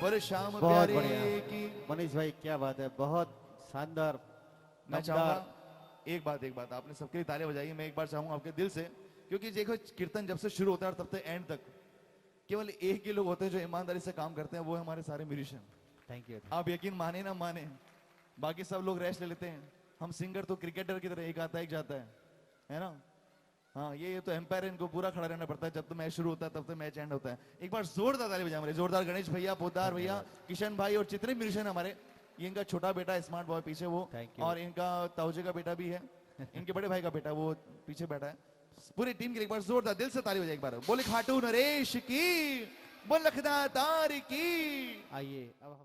B: बोले श्याम
A: बहुत
B: प्यारे
A: बढ़िया
B: की।
A: मनीष भाई, क्या बात है, बहुत शानदार।
B: मैं चाहूंगा एक बात आपने सबके लिए तालियां बजाई। मैं एक बार चाहूंगा आपके दिल से, क्योंकि देखो कीर्तन जब से शुरू होता है तब तक एंड तक केवल एक ही लोग होते हैं जो ईमानदारी से काम करते हैं, वो है हमारे सारे म्यूजिशियन।
A: Thank you.
B: आप यकीन माने ना माने, बाकी सब लोग रेस्ट ले लेते हैं, हम सिंगर तो क्रिकेटर की तरह एक आता है एक जाता है ना। हाँ, ये तो एम्पायर, इनको पूरा खड़ा रहना पड़ता है, जब तक मैच शुरू होता है तब तक मैच एंड होता है। एक बार जोरदार ताली बजाएं हमारे जोरदार गणेश भैया, पोदार भैया, किशन भाई और जितने म्यूजिशियन हमारे। ये इनका छोटा बेटा स्मार्ट बॉय पीछे वो,
A: Thank you.
B: और इनका ताऊजे का बेटा भी है, इनके बड़े भाई का बेटा वो पीछे बैठा है। पूरी टीम के लिए एक बार जोरदार दिल से ताली बजाएं एक बार। बोले खाटू नरेश की, बोल लखदातार की।
A: आइए अब हम